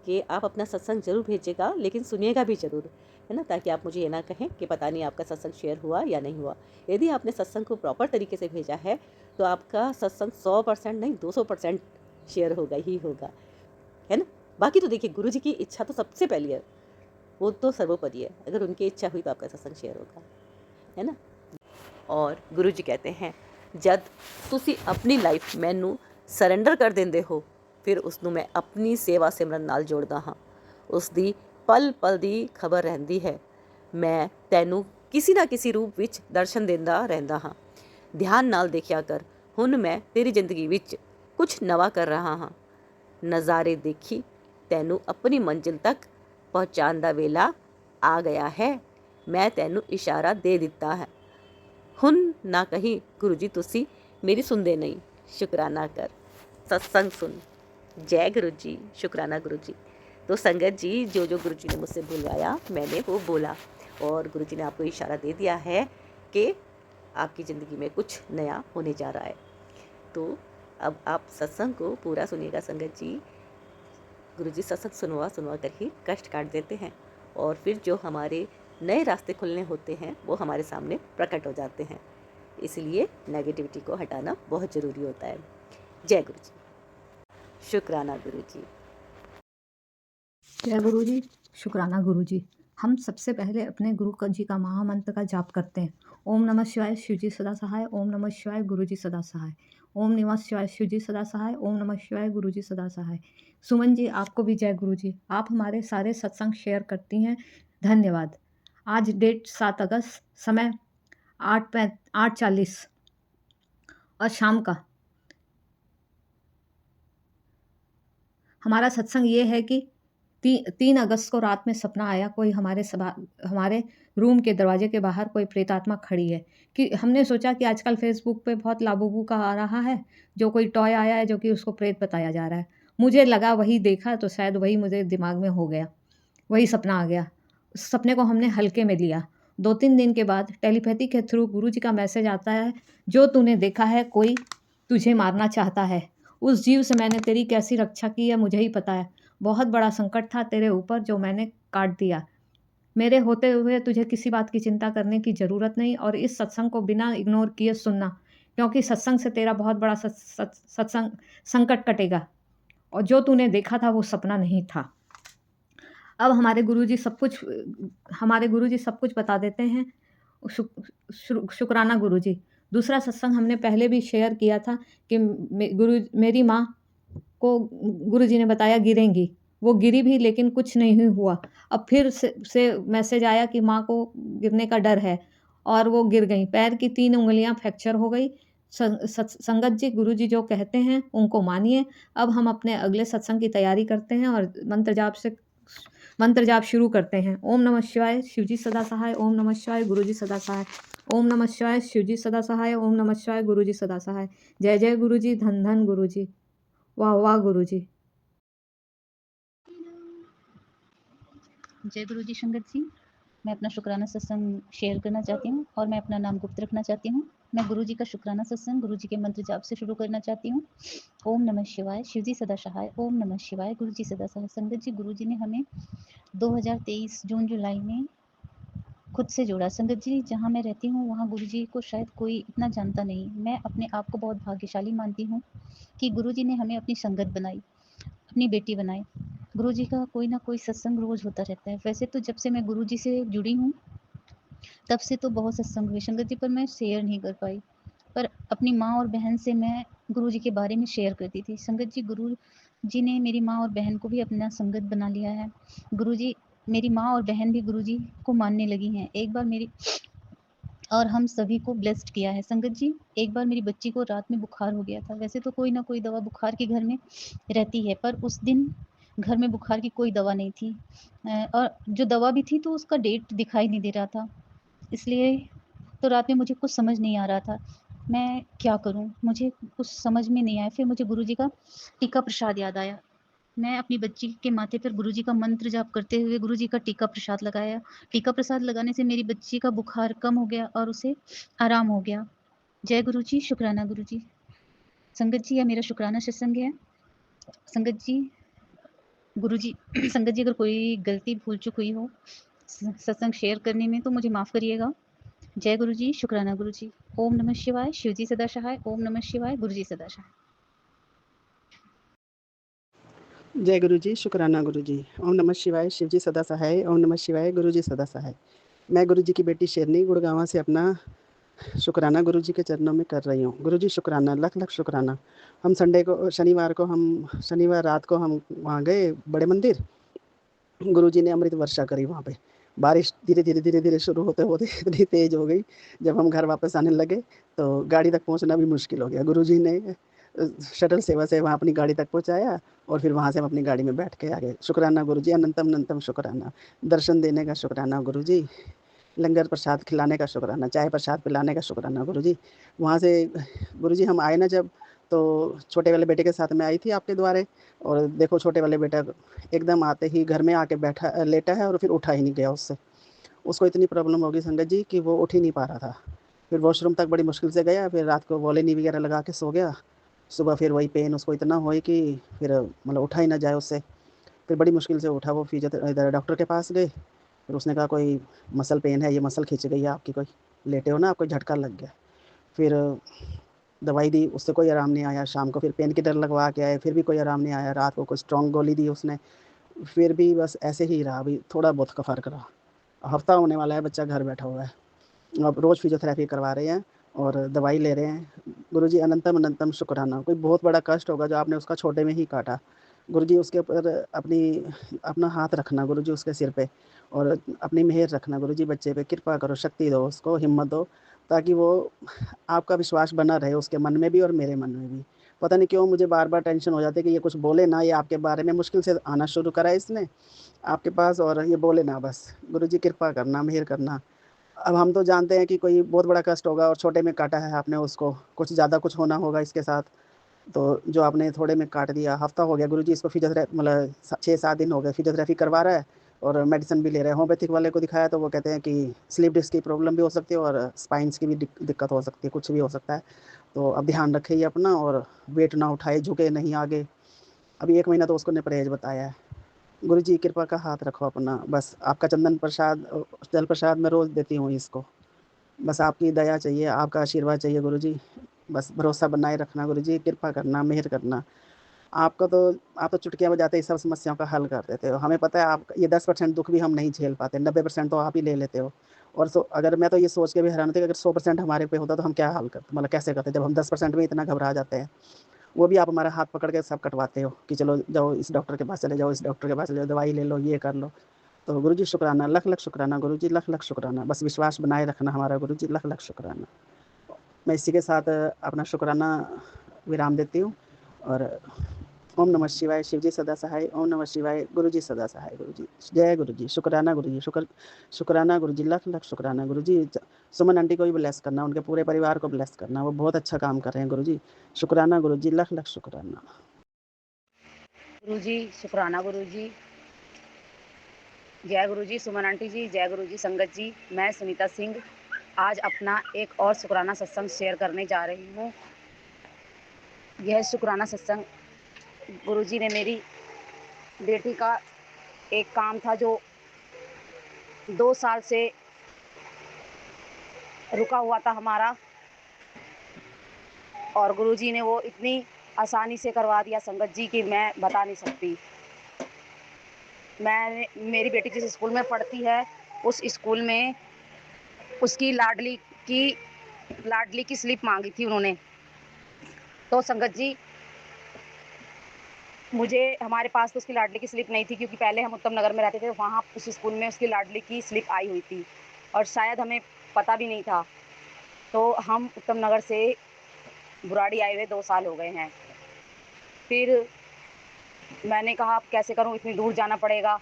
कि आप अपना सत्संग जरूर भेजिएगा, लेकिन सुनिएगा भी ज़रूर, है ना, ताकि आप मुझे ये ना कहें कि पता नहीं आपका सत्संग शेयर हुआ या नहीं हुआ। यदि आपने सत्संग को प्रॉपर तरीके से भेजा है तो आपका सत्संग 100% नहीं 200% शेयर होगा ही होगा, है ना। बाकी तो देखिए गुरुजी की इच्छा तो सबसे पहली है, वो तो सर्वोपरि है। अगर उनकी इच्छा हुई तो आपका सत्संग शेयर होगा, है ना। और गुरुजी कहते हैं, जद तुसी अपनी लाइफ मैनू ਸਰੈਂਡਰ कर देंदे हो, फिर उसनू मैं अपनी सेवा सिमरन नाल जोड़दा हाँ। उसदी पल पल दी खबर रहंदी है। मैं तैनू किसी ना किसी रूप ਵਿੱਚ ਦਰਸ਼ਨ ਦਿੰਦਾ ਰਹਿੰਦਾ ਹਾਂ। ਧਿਆਨ ਨਾਲ ਦੇਖਿਆ ਕਰ, ਹੁਣ ਮੈਂ ਤੇਰੀ ਜ਼ਿੰਦਗੀ ਵਿੱਚ ਕੁਝ ਨਵਾਂ ਕਰ ਰਹਾ ਹਾਂ। ਨਜ਼ਾਰੇ ਦੇਖੀ, ਤੈਨੂੰ ਆਪਣੀ ਮੰਜ਼ਿਲ ਤੱਕ ਪਹੁੰਚਾਉਣ ਦਾ ਵੇਲਾ ਆ ਗਿਆ ਹੈ। ਮੈਂ ਤੈਨੂੰ ਇਸ਼ਾਰਾ ਦੇ ਦਿੱਤਾ ਹੈ। ਹੁਣ ਨਾ ਕਹੀਂ ਗੁਰੂ ਜੀ ਤੁਸੀਂ मेरी सुनते नहीं, शुक्राना कर, सत्संग सुन। जय गुरु जी, शुक्राना गुरु जी। तो संगत जी, जो जो गुरु जी ने मुझसे बुलवाया मैंने वो बोला, और गुरु जी ने आपको इशारा दे दिया है कि आपकी ज़िंदगी में कुछ नया होने जा रहा है। तो अब आप सत्संग को पूरा सुनिएगा संगत जी। गुरु जी सत्संग सुनवा सुनवा कर ही कष्ट काट देते हैं, और फिर जो हमारे नए रास्ते खुलने होते हैं वो हमारे सामने प्रकट हो जाते हैं। इसलिए नेगेटिविटी को हटाना बहुत ज़रूरी होता है। जय गुरु जी, शुक्राना गुरु जी। जय गुरु जी, शुक्राना गुरु जी। हम सबसे पहले अपने गुरु जी का महामंत्र का जाप करते हैं। ओम नमः शिवाय, शिव जी सदा सहाय। ओम नमः शिवाय, गुरु जी सदा सहाय। ओम नमः शिवाय, शिव जी सदा सहाय। ओम नमः शिवाय, गुरु जी सदा सहाय। सुमन जी, आपको भी जय गुरु जी। आप हमारे सारे सत्संग शेयर करती हैं, धन्यवाद। आज डेट 7 अगस्त, समय 8:40 और शाम का। हमारा सत्संग ये है कि 3 अगस्त को रात में सपना आया, कोई हमारे रूम के दरवाजे के बाहर कोई प्रेतात्मा खड़ी है। कि हमने सोचा कि आजकल फेसबुक पे बहुत लाबूबू का आ रहा है, जो कोई टॉय आया है जो कि उसको प्रेत बताया जा रहा है। मुझे लगा वही देखा तो शायद वही मुझे दिमाग में हो गया, वही सपना आ गया। उस सपने को हमने हल्के में लिया। 2-3 दिन के बाद टेलीपैथी के थ्रू गुरु जी का मैसेज आता है, जो तूने देखा है कोई तुझे मारना चाहता है। उस जीव से मैंने तेरी कैसी रक्षा की है मुझे ही पता है। बहुत बड़ा संकट था तेरे ऊपर जो मैंने काट दिया। मेरे होते हुए तुझे किसी बात की चिंता करने की ज़रूरत नहीं, और इस सत्संग को बिना इग्नोर किए सुनना, क्योंकि सत्संग से तेरा बहुत बड़ा सत्संग संकट कटेगा। और जो तूने देखा था वो सपना नहीं था। अब हमारे गुरुजी सब कुछ बता देते हैं। शुक्राना गुरुजी। दूसरा सत्संग हमने पहले भी शेयर किया था कि मेरी माँ को गुरुजी ने बताया गिरेंगी। वो गिरी भी लेकिन कुछ नहीं हुआ। अब फिर से मैसेज आया कि माँ को गिरने का डर है, और वो गिर गई। पैर की 3 उंगलियां फ्रैक्चर हो गई। संगत जी, गुरुजी जो कहते हैं उनको मानिए। अब हम अपने अगले सत्संग की तैयारी करते हैं और मंत्र जाप शुरू करते हैं। ओम नमः शिवाय, शिव जी सदा सहाय। ओम नमः शिवाय, गुरु जी सदा सहाय। ओम नमः शिवाय, शिव जी सदा सहाय। ओम नमः शिवाय, गुरु जी सदा सहाय। जय जय गुरु जी, धन धन गुरु जी, वाह वाह गुरु जी। जय गुरु जी। संगत जी, मैं अपना शुक्राना सत्संग शेयर करना चाहती हूँ, और मैं अपना नाम गुप्त रखना चाहती हूँ। मैं गुरु जी का शुक्राना सत्संग गुरु जी के मंत्र जाप से शुरू करना चाहती हूँ। ओम नमः शिवाय, शिव जी सदा सहाय। ओम नमः शिवाय, गुरु जी सदा सहाय। संगत जी, गुरु जी ने हमें 2023 जून जुलाई में खुद से जोड़ा। संगत जी, जहाँ मैं रहती हूँ वहाँ गुरु जी को शायद कोई इतना जानता नहीं। मैं अपने आप को बहुत भाग्यशाली मानती हूँ कि गुरु जी ने हमें अपनी संगत बनाई, अपनी बेटी बनाई। गुरु जी का कोई ना कोई सत्संग रोज होता रहता है। वैसे तो जब से मैं गुरु जी से जुड़ी हूँ तब से तो बहुत सत्संग हुए संगत जी, पर मैं शेयर नहीं कर पाई। पर अपनी माँ और बहन से मैं गुरु जी के बारे में शेयर करती थी। संगत जी, गुरु जी ने मेरी माँ और बहन को भी अपना संगत बना लिया है। गुरु जी, मेरी माँ और बहन भी गुरु जी को मानने लगी हैं। एक बार मेरी और हम सभी को ब्लेस्ड किया है। संगत जी, एक बार मेरी बच्ची को रात में बुखार हो गया था। वैसे तो कोई ना कोई दवा बुखार के घर में रहती है, पर उस दिन घर में बुखार की कोई दवा नहीं थी, और जो दवा भी थी तो उसका डेट दिखाई नहीं दे रहा था। इसलिए तो रात में मुझे कुछ समझ नहीं आ रहा था, मैं क्या करूं, मुझे कुछ समझ में नहीं आया। फिर मुझे गुरु जी का टीका प्रसाद याद आया। मैं अपनी बच्ची के माथे पर गुरु जी का मंत्र जाप करते हुए गुरु जी का टीका प्रसाद लगाया। टीका प्रसाद लगाने से मेरी बच्ची का बुखार कम हो गया और उसे आराम हो गया। जय गुरु जी, शुक्राना गुरु जी। संगत जी, यह मेरा शुक्राना सत्संग है। संगत जी, गुरु जी संगत जी, अगर कोई गलती भूल चूक हुई हो सत्संग शेयर करने में तो मुझे माफ़ करिएगा। जय गुरु जी, शुक्राना गुरु जी। ओम नमः शिवाय, शिव जी सदा सहाय। ओम नमः शिवाय, गुरु जी सदा सहाय। जय गुरु जी, शुक्राना गुरु जी। ओम नमः शिवाय, शिव जी सदा सहाय। ओम नमः शिवाय, गुरु जी सदा सहाय। मैं गुरु जी की बेटी शेरनी गुड़गांव से अपना शुक्राना गुरु जी के चरणों में कर रही हूँ। गुरु जी शुक्राना, लख लख शुक्राना। हम शनिवार रात को हम वहाँ गए बड़े मंदिर। गुरु जी ने अमृत वर्षा करी वहाँ पे। बारिश धीरे-धीरे शुरू होते-होते इतनी तेज़ हो गई, जब हम घर वापस आने लगे, तो गाड़ी तक पहुँचना भी मुश्किल हो गया। गुरुजी ने शटल सेवा से वहाँ अपनी गाड़ी तक पहुँचाया और फिर वहाँ से हम अपनी गाड़ी में बैठ के आ गए। शुक्राना गुरुजी, अनंतम शुक्राना। दर्शन देने का शुक्राना गुरुजी, लंगर प्रसाद खिलाने का शुक्राना, चाय प्रसाद पिलाने का शुक्राना गुरुजी। वहाँ से गुरुजी हम आए ना जब, तो छोटे वाले बेटे के साथ मैं आई थी आपके द्वारे, और देखो छोटे वाले बेटा एकदम आते ही घर में आके लेटा है और फिर उठा ही नहीं गया उससे। उसको इतनी प्रॉब्लम हो गई संगत जी कि वो उठ ही नहीं पा रहा था। फिर वॉशरूम तक बड़ी मुश्किल से गया, फिर रात को वोलिनी वगैरह लगा के सो गया। सुबह फिर वही पेन उसको इतना हुई कि फिर मतलब उठा ही ना जाए उससे। फिर बड़ी मुश्किल से उठा, वो इधर डॉक्टर के पास गए। फिर उसने कहा कोई मसल पेन है, ये मसल खिंच गई है आपकी, कोई लेटे हो ना, आपको झटका लग गया। फिर दवाई दी, उससे कोई आराम नहीं आया। शाम को फिर पेन किलर लगवा के आए, फिर भी कोई आराम नहीं आया। रात को कोई स्ट्रॉन्ग गोली दी उसने, फिर भी बस ऐसे ही रहा। अभी थोड़ा बहुत का फ़र्क रहा। हफ्ता होने वाला है, बच्चा घर बैठा हुआ है। अब रोज़ फिजियोथेरेपी करवा रहे हैं और दवाई ले रहे हैं। गुरुजी अनंतम शुक्राना। कोई बहुत बड़ा कष्ट होगा जो आपने उसका छोटे में ही काटा। गुरुजी उसके ऊपर अपना हाथ रखना गुरुजी, उसके सिर पे, और अपनी मेहर रखना गुरुजी, बच्चे पे कृपा करो, शक्ति दो उसको, हिम्मत दो, ताकि वो आपका विश्वास बना रहे उसके मन में भी और मेरे मन में भी। पता नहीं क्यों मुझे बार-बार टेंशन हो जाती है कि ये कुछ बोले ना, ये आपके बारे में मुश्किल से आना शुरू करा है इसने आपके पास, और ये बोले ना बस। गुरुजी कृपा करना, मेहर करना। अब हम तो जानते हैं कि कोई बहुत बड़ा कष्ट होगा और छोटे में काटा है आपने उसको, कुछ ज़्यादा कुछ होना होगा इसके साथ, तो जो आपने थोड़े में काट दिया। हफ़्ता हो गया गुरुजी इसको मतलब 6-7 दिन हो गए फिजियोथेरेपी करवा रहा है और मेडिसिन भी ले रहा है। होम्योपैथिक वाले को दिखाया तो वो कहते हैं कि स्लीप डिस्क की प्रॉब्लम भी हो सकती है और स्पाइन्स की भी दिक्कत हो सकती है, कुछ भी हो सकता है। तो अब ध्यान रखें ये अपना, और वेट ना उठाए, झुके नहीं आगे। अभी 1 महीना तो उसको ने परहेज़ बताया है। गुरुजी कृपा का हाथ रखो अपना, बस आपका चंदन प्रसाद जल प्रसाद मैं रोज़ देती हूँ इसको। बस आपकी दया चाहिए, आपका आशीर्वाद चाहिए गुरुजी। बस भरोसा बनाए रखना गुरुजी, कृपा करना, मेहर करना। आपका तो आप तो चुटकियाँ बजाते ही सब समस्याओं का हल कर देते हो। हमें पता है आप ये 10% दुःख भी हम नहीं झेल पाते, 90% तो आप ही ले लेते हो। और अगर मैं तो ये सोच के भी हैरान होती कि अगर 100% हमारे पे होता तो हम क्या हल करते, मतलब कैसे करते, जब हम 10% में इतना घबरा जाते हैं। वो भी आप हमारा हाथ पकड़ के सब कटवाते हो कि चलो जाओ इस डॉक्टर के पास चले जाओ, इस डॉक्टर के पास चले जाओ, दवाई ले लो, ये कर लो। तो गुरुजी शुक्राना, लख-लख शुक्राना गुरुजी, लख-लख शुक्राना। बस विश्वास बनाए रखना हमारा गुरुजी, लख-लख शुक्राना। मैं इसी के साथ अपना शुक्राना विराम देती हूँ, और ओम नमः शिवाय, शिव जी सदा सहाय। ओम नमः शिवाय, गुरु जी सदा सहाय। गुरु जी जय गुरु जी, शुक्राना गुरु जी, शुक्राना गुरु जी, लख लख शुक्राना गुरु जी। सुमन आंटी को भी ब्लेस करना, उनके पूरे परिवार को ब्लेस करना, वो बहुत अच्छा काम कर रहे हैं गुरु जी। शुक्राना गुरु जी, लख लख शुक्राना। गुरु जी शुक्राना गुरु जी, जय गुरु जी। सुमन आंटी जी, जय गुरु जी। संगत जी, मैं सुनीता सिंह आज अपना एक और शुक्राना सत्संग शेयर करने जा रही हूँ। यह शुक्राना सत्संग गुरु जी ने मेरी बेटी का एक काम था जो 2 साल से रुका हुआ था हमारा, और गुरु जी ने वो इतनी आसानी से करवा दिया संगत जी कि मैं बता नहीं सकती। मेरी बेटी जिस स्कूल में पढ़ती है उस स्कूल में उसकी लाडली की स्लिप मांगी थी उन्होंने। तो संगत जी, हमारे पास तो उसकी लाडली की स्लिप नहीं थी, क्योंकि पहले हम उत्तम नगर में रहते थे, वहाँ उस स्कूल में उसकी लाडली की स्लिप आई हुई थी और शायद हमें पता भी नहीं था। तो हम उत्तम नगर से बुराड़ी आए हुए 2 साल हो गए हैं। फिर मैंने कहा अब कैसे करूँ, इतनी दूर जाना पड़ेगा।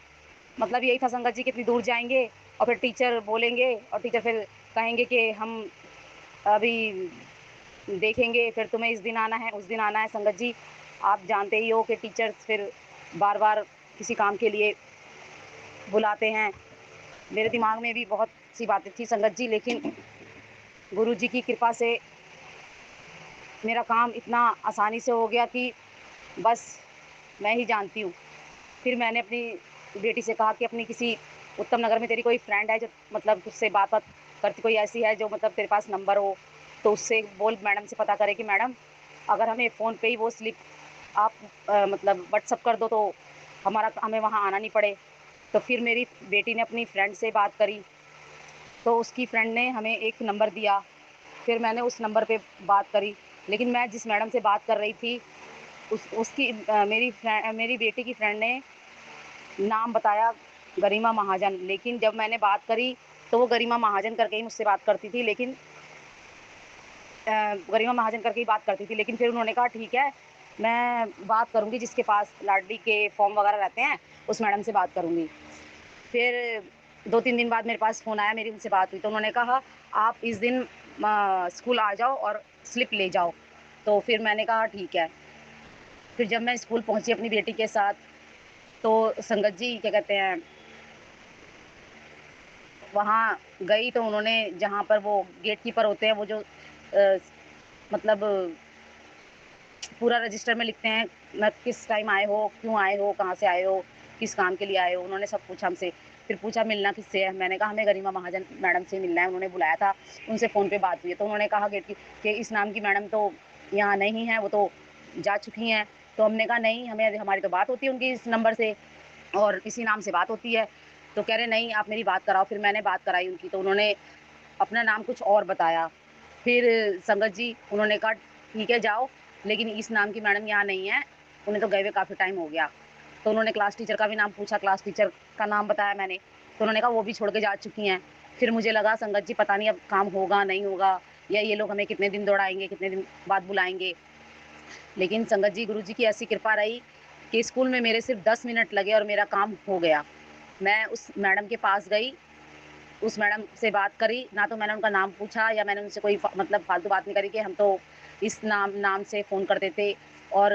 मतलब यही था संगत जी कि इतनी दूर जाएंगे और फिर टीचर बोलेंगे और टीचर फिर कहेंगे कि हम अभी देखेंगे, फिर तुम्हें इस दिन आना है, उस दिन आना है। संगत जी, आप जानते ही हो कि टीचर्स फिर बार बार किसी काम के लिए बुलाते हैं। मेरे दिमाग में भी बहुत सी बातें थी संगत जी, लेकिन गुरु जी की कृपा से मेरा काम इतना आसानी से हो गया कि बस मैं ही जानती हूँ। फिर मैंने अपनी बेटी से कहा कि अपनी किसी उत्तम नगर में तेरी कोई फ्रेंड है जो मतलब तुझसे बात करती, कोई ऐसी है जो मतलब तेरे पास नंबर हो, तो उससे बोल, मैडम से पता करे कि मैडम अगर हमें फ़ोन पे ही वो स्लिप आप मतलब व्हाट्सअप कर दो तो हमें वहाँ आना नहीं पड़े। तो फिर मेरी बेटी ने अपनी फ्रेंड से बात करी, तो उसकी फ्रेंड ने हमें एक नंबर दिया। फिर मैंने उस नंबर पे बात करी, लेकिन मैं जिस मैडम से बात कर रही थी मेरी बेटी की फ्रेंड ने नाम बताया गरिमा महाजन, लेकिन जब मैंने बात करी तो वो गरिमा महाजन करके ही मुझसे बात करती थी, लेकिन गरिमा महाजन करके ही बात करती थी। लेकिन फिर उन्होंने कहा ठीक है, मैं बात करूँगी जिसके पास लाडली के फॉर्म वगैरह रहते हैं, उस मैडम से बात करूँगी। फिर 2-3 दिन बाद मेरे पास फ़ोन आया, मेरी उनसे बात हुई तो उन्होंने कहा आप इस दिन स्कूल आ जाओ और स्लिप ले जाओ। तो फिर मैंने कहा ठीक है। फिर जब मैं स्कूल पहुँची अपनी बेटी के साथ, तो संगत जी क्या कहते हैं, वहाँ गई तो उन्होंने जहाँ पर वो गेट कीपर होते हैं, वो जो मतलब पूरा रजिस्टर में लिखते हैं, मैं किस टाइम आए हो, क्यों आए हो, कहाँ से आए हो, किस काम के लिए आए हो, उन्होंने सब पूछा हमसे। फिर पूछा मिलना किससे है, मैंने कहा हमें गरिमा महाजन मैडम से मिलना है, उन्होंने बुलाया था, उनसे फ़ोन पे बात हुई है। तो उन्होंने कहा कि इस नाम की मैडम तो यहाँ नहीं है, वो तो जा चुकी हैं। तो हमने कहा नहीं, हमारी तो बात होती है उनकी इस नंबर से और इसी नाम से बात होती है। तो कह रहे नहीं, आप मेरी बात कराओ। फिर मैंने बात कराई उनकी, तो उन्होंने अपना नाम कुछ और बताया। फिर संगत जी उन्होंने कहा ठीक है जाओ, लेकिन इस नाम की मैडम यहाँ नहीं है, उन्हें तो गए हुए काफ़ी टाइम हो गया। तो उन्होंने क्लास टीचर का भी नाम पूछा, क्लास टीचर का नाम बताया मैंने, तो उन्होंने कहा वो भी छोड़ के जा चुकी हैं। फिर मुझे लगा संगत जी पता नहीं अब काम होगा नहीं होगा, या ये लोग हमें कितने दिन दौड़ाएंगे, कितने दिन बाद बुलाएंगे। लेकिन संगत जी गुरुजी की ऐसी कृपा रही कि स्कूल में मेरे सिर्फ 10 मिनट लगे और मेरा काम हो गया। मैं उस मैडम के पास गई, उस मैडम से बात करी, ना तो मैंने उनका नाम पूछा या मैंने उनसे कोई मतलब फालतू बात नहीं करी कि हम तो इस नाम से फ़ोन करते थे और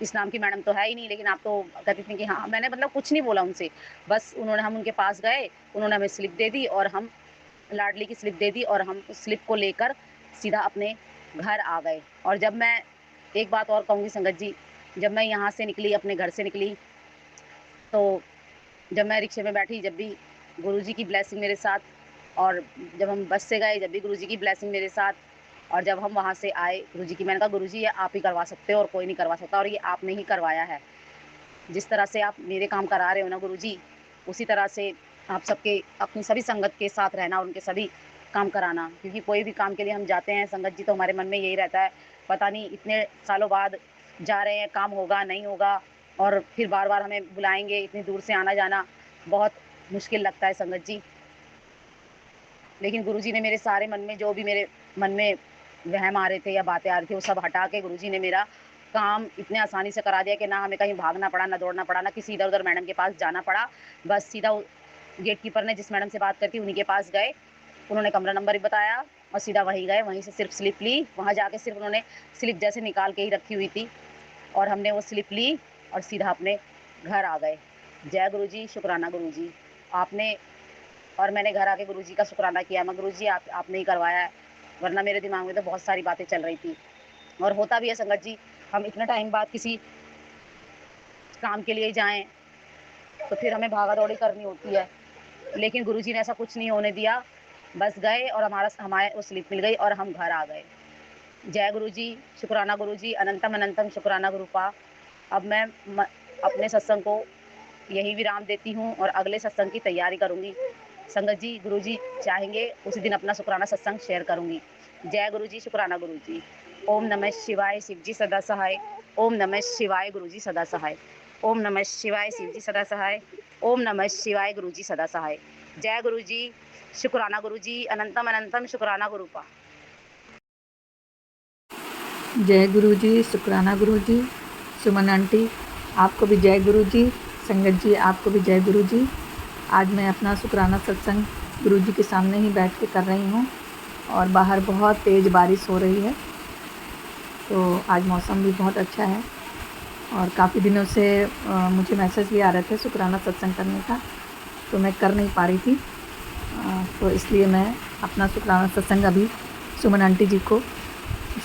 इस नाम की मैडम तो है ही नहीं, लेकिन आप तो कहती थी कि हाँ, मैंने मतलब कुछ नहीं बोला उनसे। बस हम उनके पास गए, उन्होंने हमें स्लिप दे दी और हम लाडली की स्लिप दे दी और हम उस स्लिप को लेकर सीधा अपने घर आ गए। और जब मैं एक बात और कहूँगी संगत जी, जब मैं यहाँ से निकली, अपने घर से निकली, तो जब मैं रिक्शे में बैठी, जब भी गुरुजी की ब्लेसिंग मेरे साथ, और जब हम बस से गए, जब भी गुरुजी की ब्लेसिंग मेरे साथ, और जब हम वहाँ से आए गुरुजी की, मैंने कहा गुरुजी ये आप ही करवा सकते हो और कोई नहीं करवा सकता, और ये आपने ही करवाया है। जिस तरह से आप मेरे काम करा रहे हो ना गुरुजी, उसी तरह से आप सबके अपनी सभी संगत के साथ रहना और उनके सभी काम कराना, क्योंकि कोई भी काम के लिए हम जाते हैं संगत जी, तो हमारे मन में यही रहता है पता नहीं इतने सालों बाद जा रहे हैं, काम होगा नहीं होगा, और फिर बार-बार हमें बुलाएँगे, इतनी दूर से आना जाना बहुत मुश्किल लगता है संगत जी। लेकिन गुरुजी ने मेरे सारे मन में जो भी मेरे मन में वहम आ रहे थे या बातें आ रही थी, वो सब हटा के गुरुजी ने मेरा काम इतने आसानी से करा दिया कि ना हमें कहीं भागना पड़ा, ना दौड़ना पड़ा, ना किसी इधर-उधर मैडम के पास जाना पड़ा। बस सीधा गेट कीपर ने जिस मैडम से बात करी थी उन्हीं के पास गए, उन्होंने कमरा नंबर भी बताया और सीधा वहीं गए, वहीं से सिर्फ स्लिप ली। वहाँ जाके सिर्फ उन्होंने स्लिप जैसे निकाल के ही रखी हुई थी और हमने वो स्लिप ली और सीधा अपने घर आ गए। जय गुरुजी, शुक्राना गुरुजी। आपने और मैंने घर आके गुरुजी का शुक्राना किया, मैं गुरुजी आपने ही करवाया है, वरना मेरे दिमाग में तो बहुत सारी बातें चल रही थी। और होता भी है संगत जी, हम इतने टाइम बाद किसी काम के लिए जाएँ, तो फिर हमें भागा-दौड़ी करनी होती है। लेकिन गुरुजी ने ऐसा कुछ नहीं होने दिया, बस गए और हमारे वो स्लिप मिल गई और हम घर आ गए। जय गुरुजी, शुक्राना गुरुजी, अनंतम अनंतम शुक्राना गुरुपा। अब मैं अपने सत्संग को यही विराम देती हूँ और अगले सत्संग की तैयारी करूँगी। संगत जी गुरुजी चाहेंगे उसी दिन अपना शुक्राना सत्संग शेयर करूँगी। जय गुरुजी, शुक्राना गुरुजी। ओम नमः शिवाय, शिव जी सदा सहाय। ओम नमः शिवाय, गुरुजी सदा सहाय। ओम नमः शिवाय, शिव जी सदा सहाय। ओम नमः शिवाय, गुरुजी सदा सहाय। जय गुरुजी, शुक्राना गुरुजी, अनंतम अनंतम शुक्राना गुरुपा। जय गुरुजी, शुक्राना गुरुजी। सुमन आंटी आपको भी जय गुरुजी। संगत जी आपको भी जय गुरुजी। आज मैं अपना शुक्राना सत्संग गुरुजी के सामने ही बैठ के कर रही हूँ और बाहर बहुत तेज़ बारिश हो रही है, तो आज मौसम भी बहुत अच्छा है और काफ़ी दिनों से मुझे मैसेज भी आ रहे थे शुक्राना सत्संग करने का, तो मैं कर नहीं पा रही थी, तो इसलिए मैं अपना शुक्राना सत्संग अभी सुमन आंटी जी को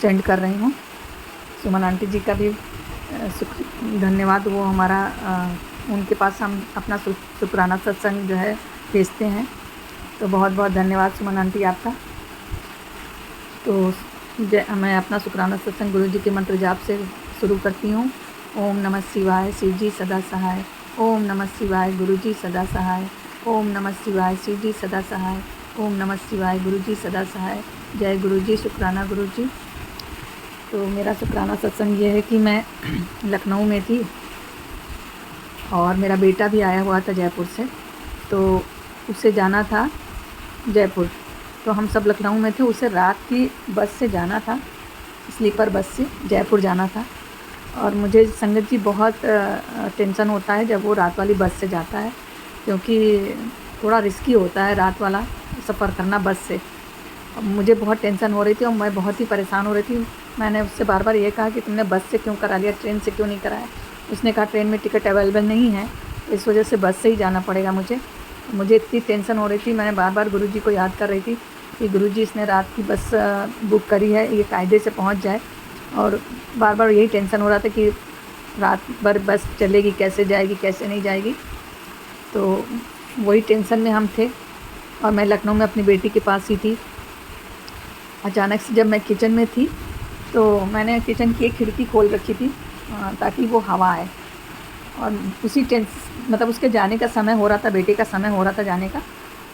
सेंड कर रही हूँ। सुमन आंटी जी का भी धन्यवाद, वो हमारा उनके पास हम अपना शुक्राना सत्संग जो है भेजते हैं, तो बहुत बहुत धन्यवाद सुमन आंटी आपका। तो मैं अपना शुक्राना सत्संग गुरु जी के मंत्र जाप से शुरू करती हूँ। ओम नमः शिवाय, शिव जी सदा सहाय। ओम नमः शिवाय, गुरु जी सदा सहाय। ओम नमः शिवाय, शिव जी सदा सहाय। ओम नमः शिवाय, गुरु जी सदा सहाय। जय गुरु जी, शुक्राना गुरु जी। तो मेरा शुक्राना सत्संग ये है कि मैं लखनऊ में थी और मेरा बेटा भी आया हुआ था जयपुर से, तो उसे जाना था जयपुर। तो हम सब लखनऊ में थे, उसे रात की बस से जाना था, स्लीपर बस से जयपुर जाना था। और मुझे संगत जी बहुत टेंशन होता है जब वो रात वाली बस से जाता है, क्योंकि थोड़ा रिस्की होता है रात वाला सफ़र करना बस से। मुझे बहुत टेंशन हो रही थी और मैं बहुत ही परेशान हो रही थी। मैंने उससे बार बार ये कहा कि तुमने बस से क्यों करा लिया, ट्रेन से क्यों नहीं कराया। उसने कहा ट्रेन में टिकट अवेलेबल नहीं है, इस वजह से बस से ही जाना पड़ेगा मुझे इतनी टेंशन हो रही थी। मैंने बार बार गुरुजी को याद कर रही थी कि गुरुजी इसने रात की बस बुक करी है, ये कायदे से पहुंच जाए। और बार बार यही टेंशन हो रहा था कि रात भर बस चलेगी, कैसे जाएगी, कैसे नहीं जाएगी। तो वही टेंशन में हम थे। और मैं लखनऊ में अपनी बेटी के पास ही थी। अचानक से जब मैं किचन में थी तो मैंने किचन की एक खिड़की खोल रखी थी ताकि वो हवा आए। और उसी मतलब उसके जाने का समय हो रहा था, बेटे का समय हो रहा था जाने का।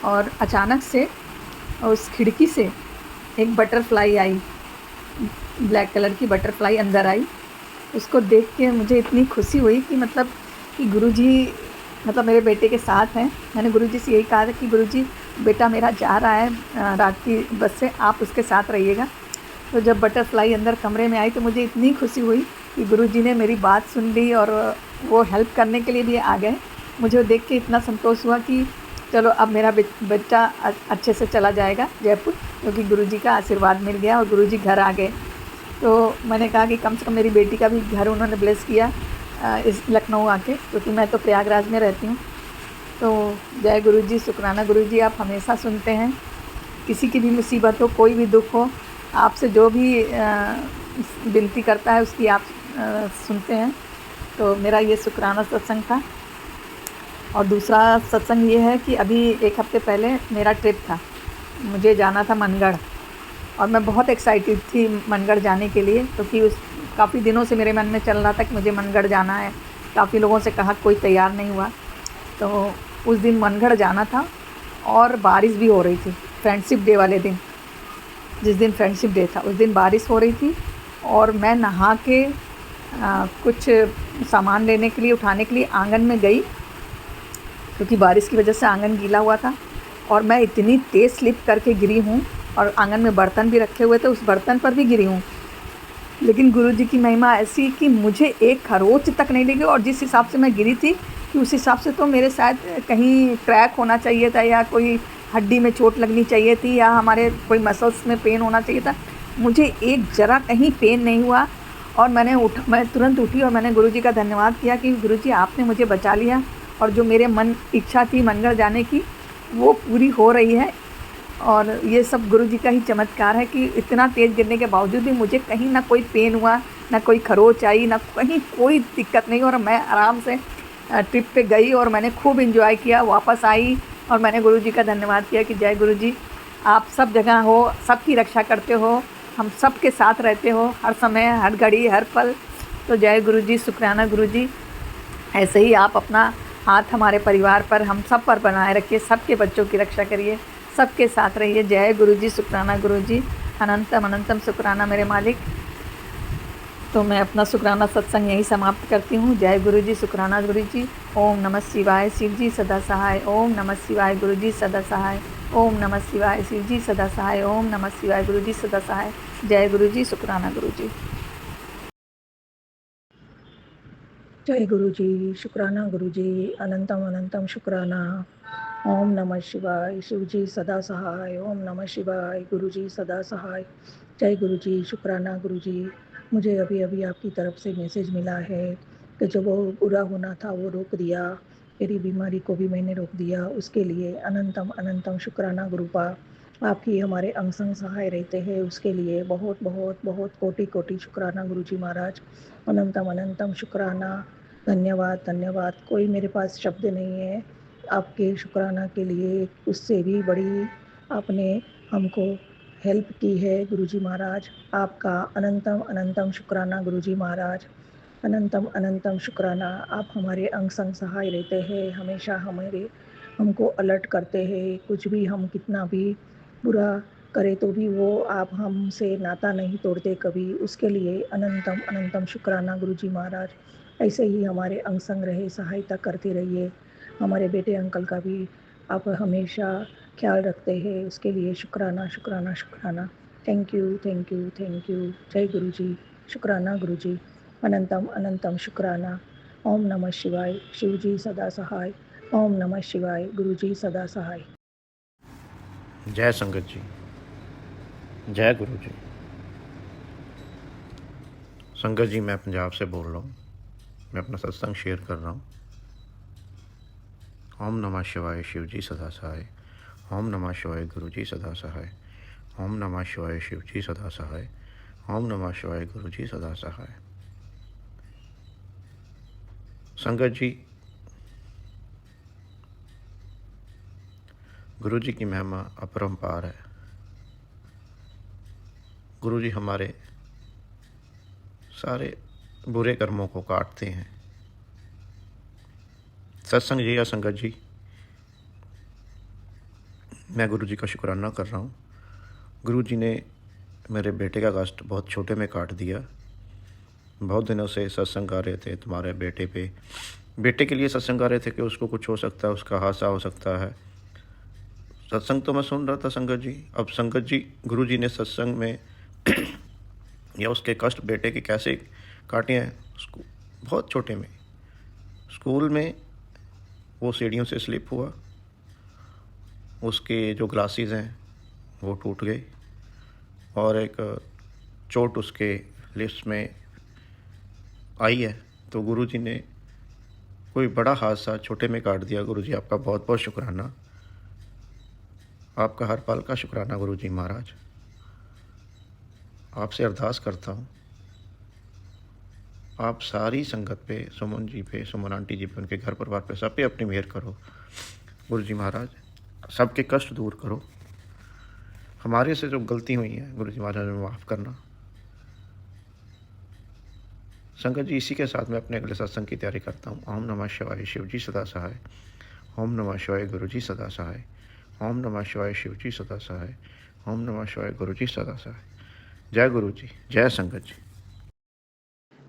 और अचानक से उस खिड़की से एक बटरफ्लाई आई, ब्लैक कलर की बटरफ्लाई अंदर आई। उसको देख के मुझे इतनी खुशी हुई कि मतलब कि गुरुजी मतलब मेरे बेटे के साथ हैं। मैंने गुरुजी से यही कहा था कि गुरुजी बेटा मेरा जा रहा है रात की बस से, आप उसके साथ रहिएगा। तो जब बटरफ्लाई अंदर कमरे में आई तो मुझे इतनी खुशी हुई कि गुरुजी ने मेरी बात सुन ली और वो हेल्प करने के लिए भी आ गए। मुझे देख के इतना संतोष हुआ कि चलो अब मेरा बच्चा अच्छे से चला जाएगा जयपुर, क्योंकि गुरुजी का आशीर्वाद मिल गया और गुरुजी घर आ गए। तो मैंने कहा कि कम से कम मेरी बेटी का भी घर उन्होंने ब्लेस किया इस लखनऊ आके, क्योंकि मैं तो प्रयागराज में रहती हूँ। तो जय गुरुजी, शुक्राना गुरुजी, आप हमेशा सुनते हैं। किसी की भी मुसीबत हो, कोई भी दुख हो, आपसे जो भी विनती करता है उसकी आप सुनते हैं। तो मेरा ये शुक्राना सत्संग था। और दूसरा सत्संग ये है कि अभी एक हफ्ते पहले मेरा ट्रिप था, मुझे जाना था मनगढ़। और मैं बहुत एक्साइटेड थी मनगढ़ जाने के लिए, क्योंकि काफ़ी दिनों से मेरे मन में चल रहा था कि मुझे मनगढ़ जाना है। काफ़ी लोगों से कहा, कोई तैयार नहीं हुआ। तो उस दिन मनगढ़ जाना था और बारिश भी हो रही थी। फ्रेंडशिप डे वाले दिन, जिस दिन फ्रेंडशिप डे था, उस दिन बारिश हो रही थी। और मैं नहा के कुछ सामान लेने के लिए, उठाने के लिए आंगन में गई, क्योंकि बारिश की वजह से आंगन गीला हुआ था। और मैं इतनी तेज़ स्लिप करके गिरी हूँ, और आंगन में बर्तन भी रखे हुए थे, उस बर्तन पर भी गिरी हूँ। लेकिन गुरुजी की महिमा ऐसी कि मुझे एक खरोंच तक नहीं लगी। और जिस हिसाब से मैं गिरी थी कि उस हिसाब से तो मेरे शायद कहीं क्रैक होना चाहिए था, या कोई हड्डी में चोट लगनी चाहिए थी, या हमारे कोई मसल्स में पेन होना चाहिए था। मुझे एक ज़रा कहीं पेन नहीं हुआ। और मैं तुरंत उठी और मैंने गुरुजी का धन्यवाद किया कि गुरुजी आपने मुझे बचा लिया, और जो मेरे मन इच्छा थी मनगढ़ जाने की वो पूरी हो रही है। और ये सब गुरुजी का ही चमत्कार है कि इतना तेज़ गिरने के बावजूद भी मुझे कहीं ना कोई पेन हुआ, ना कोई खरोंच आई, ना कहीं कोई दिक्कत नहीं। और मैं आराम से ट्रिप पे गई और मैंने खूब एंजॉय किया। वापस आई और मैंने गुरुजी का धन्यवाद किया कि जय गुरुजी, आप सब जगह हो, सबकी रक्षा करते हो, हम सब के साथ रहते हो, हर समय, हर घड़ी, हर पल। तो जय गुरुजी, शुक्राना गुरुजी। ऐसे ही आप अपना हाथ हमारे परिवार पर, हम सब पर बनाए रखिए, सबके बच्चों की रक्षा करिए, सबके साथ रहिए। जय गुरुजी, शुक्राना गुरुजी, अनंतम अनंतम शुक्राना मेरे मालिक। तो मैं अपना शुक्राना सत्संग यहीं समाप्त करती हूँ। जय गुरुजी, शुक्राना गुरुजी। ओम नमः शिवाय, शिव जी सदा सहाय। ओम नमः शिवाय, गुरुजी सदा सहाय। ओम नमः शिवाय, शिव जी सदा सहाय। ओम नमः शिवाय, गुरुजी सदा सहाय। जय गुरुजी, शुक्राना गुरुजी। जय गुरुजी, शुक्राना गुरुजी, अनंतम अनंतम शुक्राना। ओम नमः शिवाय, शिव जी सदा सहाय। ओम नमः शिवाय, गुरुजी सदा सहाय। जय गुरुजी, शुक्राना गुरुजी। मुझे अभी अभी आपकी तरफ से मैसेज मिला है कि जो वो बुरा होना था वो रोक दिया, मेरी बीमारी को भी मैंने रोक दिया। उसके लिए अनंतम अनंतम शुक्राना गुरुपा। आपकी हमारे अंग संग सहाय रहते हैं, उसके लिए बहुत बहुत बहुत कोटि कोटि शुक्राना गुरुजी महाराज। अनंतम अनंतम शुक्राना। धन्यवाद धन्यवाद, कोई मेरे पास शब्द नहीं है आपके शुक्राना के लिए। उससे भी बड़ी आपने हमको हेल्प की है गुरुजी महाराज। आपका अनंतम अनंतम शुक्राना गुरुजी महाराज। अनंतम अनंतम शुक्राना। आप हमारे अंग संग सहाय रहते हैं, हमेशा हमको अलर्ट करते हैं। कुछ भी हम कितना भी बुरा करे तो भी वो आप हमसे नाता नहीं तोड़ते कभी। उसके लिए अनंतम अनंतम शुक्राना गुरुजी महाराज। ऐसे ही हमारे अंग संग रहे, सहायता करते रहिए। हमारे बेटे अंकल का भी आप हमेशा ख्याल रखते हैं, उसके लिए शुक्राना शुक्राना शुक्राना। Thank you thank you thank you. जय गुरु जी। शुक्राना गुरु जी। अनंतम अनंतम शुक्राना। ओम नमः शिवाय। शिव जी सदा सहाय। ओम नमः शिवाय। गुरु जी सदा सहाय। जय संगत जी, जय गुरु जी। संगत जी, मैं पंजाब से बोल रहा हूँ। मैं अपना सत्संग शेयर कर रहा हूँ। ओम नमः शिवाय, शिव जी सदा सहाय। ओम नमः शिवाय, गुरु जी सदा सहाय। ओम नमः शिवाय, शिव जी सदा सहाय। ओम नमः शिवाय, गुरु जी सदा सहाय। संगत जी, गुरु जी की महिमा अपरंपार है। गुरु जी हमारे सारे बुरे कर्मों को काटते हैं। सत्संग जी या संगत जी, मैं गुरु जी का शुक्राना कर रहा हूँ। गुरु जी ने मेरे बेटे का कष्ट बहुत छोटे में काट दिया। बहुत दिनों से सत्संग गा रहे थे तुम्हारे बेटे के लिए सत्संग गा रहे थे कि उसको कुछ हो सकता है, उसका हादसा हो सकता है। सत्संग तो मैं सुन रहा था संगत जी। अब संगत जी, गुरु जी ने सत्संग में या उसके कष्ट बेटे के कैसे काटे हैं। उसको बहुत छोटे में स्कूल में वो सीढ़ियों से स्लिप हुआ, उसके जो ग्लासेस हैं वो टूट गए और एक चोट उसके लिप्स में आई है। तो गुरु जी ने कोई बड़ा हादसा छोटे में काट दिया। गुरु जी, आपका बहुत बहुत शुक्राना। आपका हर पल का शुक्राना गुरु जी महाराज। आपसे अरदास करता हूँ, आप सारी संगत पे, सुमन जी पे, सुमन आंटी जी पे, उनके घर परिवार पे, सब पे अपनी मेहर करो गुरु जी महाराज। सबके कष्ट दूर करो। हमारे से जो गलती हुई है गुरु जी महाराज, में माफ़ करना। संगत जी, इसी के साथ मैं अपने अगले सत्संग की तैयारी करता हूँ। ओम नमः शिवाय, शिव जी सदा सहाय। ओम नमः शिवाय, गुरु जी सदा सहाय। ओम नमः शिवाय, शिव जी सदा सहाय। ओम नमः शिवाय, गुरु जी सदा सहाय। जय गुरु जी, जय संगत जी।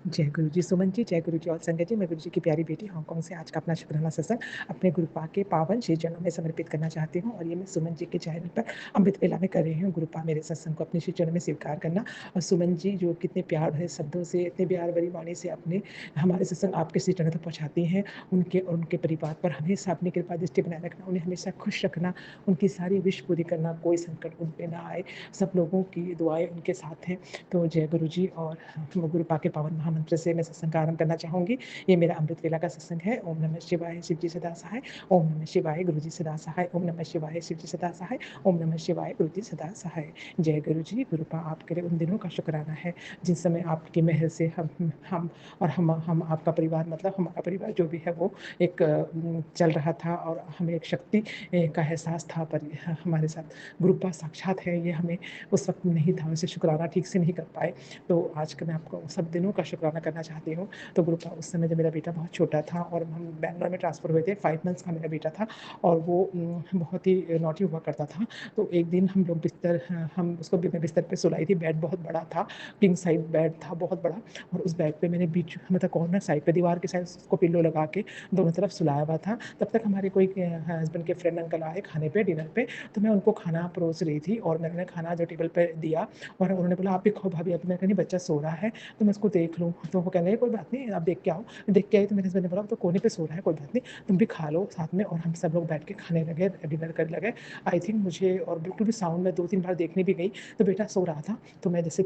जय गुरु जी। सुमन जी, जय गुरु जी और संगत जी। मैं गुरु जी की प्यारी बेटी हांगकांग से आज का अपना शुक्राना सत्संग अपने गुरुपा के पावन श्री चरणों में समर्पित करना चाहती हूँ। और ये मैं सुमन जी के चैनल पर अमृत वेला में कर रही हूँ। गुरुपा मेरे सत्संग को अपने श्री चरणों में स्वीकार करना। और सुमन जी जो कितने प्यार भरे शब्दों से, इतने प्यार भरी वाणी से अपने हमारे सत्संग आपके श्री चरणों तक पहुँचाती हैं, उनके और उनके परिवार पर हमेशा अपनी कृपा दृष्टि बनाए रखना, उन्हें हमेशा खुश रखना, उनकी सारी विश पूरी करना, कोई संकट उन पर ना आए। सब लोगों की दुआएं उनके साथ हैं। तो जय गुरु जी। और गुरुपा के पावन महामंत्र से मैं सत्संग का आरंभ करना चाहूँगी। ये मेरा अमृत वेला का सत्संग है। ओम नमः शिवाय, शिव जी सदा सहाय। ओम नमः शिवाय, गुरु जी सदा सहाय। ओम नमः शिवाय, शिव जी सदा सहाय। ओम नमः शिवाय, गुरु जी सदा सहाय। जय गुरु जी। गुरुपा आपके लिए उन दिनों का शुक्राना है जिस समय आपकी मेहर से हम आपका परिवार, मतलब हमारा परिवार जो भी है वो एक चल रहा था और हमें एक शक्ति का एहसास था। पर हमारे साथ गुरुपा साक्षात है, ये हमें उस वक्त नहीं था, उसे शुक्राना ठीक से नहीं कर पाए। तो आज का मैं आपको सब दिनों का शुक्राना करना चाहती हूँ। तो गुरुपा, उस समय जब मेरा बेटा बहुत छोटा था और हम बैंगलोर में ट्रांसफ़र हुए थे, 5 मंथ्स का मेरा बेटा था और वो बहुत ही नॉटी हुआ करता था। तो एक दिन हम लोग हम उसको बिस्तर पे सुलाई थी। बेड बहुत बड़ा था, किंग साइज़ बेड था, बहुत बड़ा। और उस बेड पे मैंने बीच मतलब कॉर्नर साइड पे, दीवार के साइड उसको पिल्लो लगा के दोनों तरफ सुलाया हुआ था। तब तक हमारे कोई हस्बैंड के फ्रेंड अंकल आए खाने पे, डिनर पे। तो मैं उनको खाना परोस रही थी और मैंने खाना जो टेबल पे दिया और उन्होंने बोला, आप भी खाओ भाभी। अब मैं कहीं बच्चा सो रहा है तो मैं उसको देख लूँ। तो वो कहने लगे, कोई बात नहीं, आप देख के आओ। देख के आई तो मेरे हस्बैंड ने बोला, तो कोने पे सो रहा है, कोई बात नहीं, तुम भी खा लो साथ में। और हम सब लोग बैठ के खाने लगे, डिनर करने लगे। आई थिंक मुझे और बिल्कुल भी साउंड में 2-3 बार देखने भी गई तो बेटा सो रहा था। तो मैं जैसे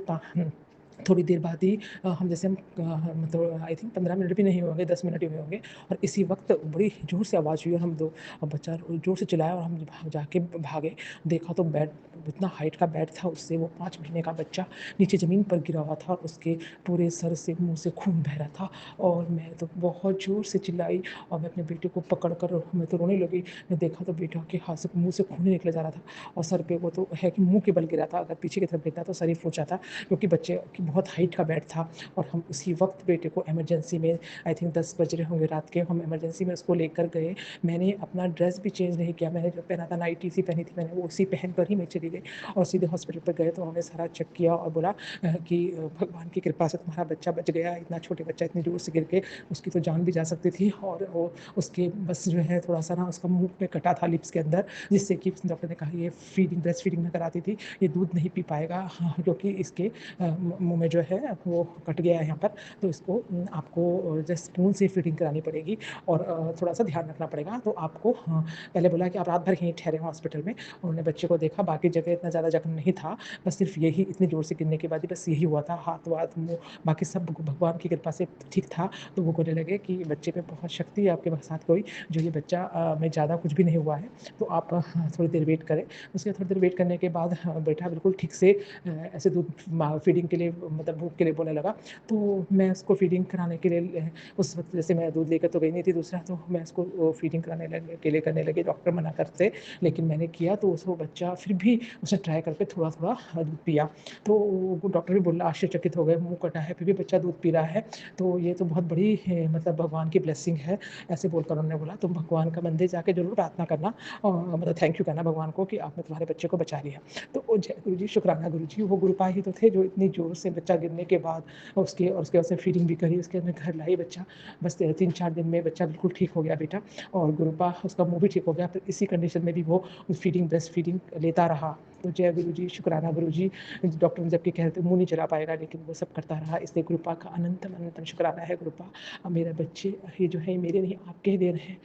थोड़ी देर बाद ही हम जैसे मतलब आई थिंक 15 मिनट भी नहीं होंगे, 10 मिनट ही हुए होंगे। और इसी वक्त बड़ी ज़ोर से आवाज़ हुई और हम दो बच्चा ज़ोर से चिल्लाया और हम जाके भागे। देखा तो बेड, इतना हाइट का बेड था, उससे वो 5 महीने का बच्चा नीचे ज़मीन पर गिरा हुआ था और उसके पूरे सर से, मुँह से खून बह रहा था। और मैं तो बहुत ज़ोर से चिल्लाई और मैं अपने बेटे को पकड़ कर मैं तो रोने लगी। मैं देखा तो बेटा के हाथ से, मुँह से खून ही निकला जा रहा था और सर पे वो तो है कि मुँह के बल गिरा था। अगर पीछे की तरफ गिरता तो सर ही फूट जाता, क्योंकि बच्चे की बहुत हाइट का बेड था और हम उसी वक्त बेटे को इमरजेंसी में, आई थिंक 10 बज रहे होंगे रात के, हम इमरजेंसी में उसको लेकर गए। मैंने अपना ड्रेस भी चेंज नहीं किया, मैंने जो पहना था नाइटी सी पहनी थी, मैंने वो उसी पहन कर ही मैं चली गई और सीधे हॉस्पिटल पर गए। तो उन्होंने सारा चेक किया और बोला कि भगवान की कृपा से तुम्हारा बच्चा बच गया। इतना छोटे बच्चा इतनी दूर से गिर के, उसकी तो जान भी जा सकती थी। और वो उसके बस जो है थोड़ा सा ना उसका मुंह में कटा था लिप्स के अंदर, जिससे कि डॉक्टर ने कहा ये फीडिंग ब्रेस्ट फीडिंग में कराती थी, ये दूध नहीं पी पाएगा, क्योंकि इसके मुंह में जो है वो कट गया है यहाँ पर। तो इसको आपको जस्ट स्पून से फीडिंग करानी पड़ेगी और थोड़ा सा ध्यान रखना पड़ेगा। तो आपको पहले बोला कि आप रात भर यहीं ठहरे हॉस्पिटल में। उन्होंने बच्चे को देखा, बाकी जगह इतना ज़्यादा जख्म नहीं था, बस सिर्फ यही इतनी जोर से गिरने के बाद ही बस यही हुआ था, हाथ वाथ मुँह बाकी सब भगवान की कृपा से ठीक था। तो वो बोलने लगे कि बच्चे पे बहुत शक्ति है आपके साथ कोई, जो ये बच्चा में ज़्यादा कुछ भी नहीं हुआ है, तो आप थोड़ी देर वेट करें। उसके थोड़ी देर वेट करने के बाद बेटा बिल्कुल ठीक से ऐसे दूध फीडिंग के लिए, मतलब भूख के लिए बोलने लगा। तो मैं उसको फीडिंग कराने के लिए उस वक्त, जैसे मैं दूध लेकर तो गई नहीं थी दूसरा, तो मैं उसको फीडिंग के लिए करने लगे। डॉक्टर मना करते, लेकिन मैंने किया तो उसको बच्चा फिर भी उसने ट्राई करके थोड़ा थोड़ा दूध पिया। तो डॉक्टर भी बोला, आश्चर्यचकित हो गए, मुँह कटा है फिर भी बच्चा दूध पी रहा है, तो ये तो बहुत बड़ी मतलब भगवान की ब्लेसिंग है, ऐसे बोलकर उन्होंने बोला। तुम भगवान का मंदिर जाके जरूर प्रार्थना करना और मतलब थैंक यू कहना भगवान को कि आपने तुम्हारे बच्चे को बचा लिया। तो जय गुरु जी, शुक्राना गुरु जी। वो गुरुपा ही तो थे जो इतनी जोर से बच्चा गिरने के बाद उसके बाद से फीडिंग भी करी, उसके बाद घर लाई बच्चा, बस 3-4 दिन में बच्चा बिल्कुल ठीक हो गया बेटा, और गुरुपा उसका मुँह भी ठीक हो गया। फिर इसी कंडीशन में भी वो फीडिंग ब्रेस्ट फीडिंग लेता रहा। तो जय गुरु जी, शुक्राना गुरु जी। डॉक्टर ने जबकि कहते मुँह नहीं चला पाएगा, लेकिन वो सब करता रहा। इसलिए गुरुपा का अनंतम अनंतम शुक्राना है। गुरुपा, अब मेरे बच्चे ये जो है मेरे नहीं आपके ही देन है।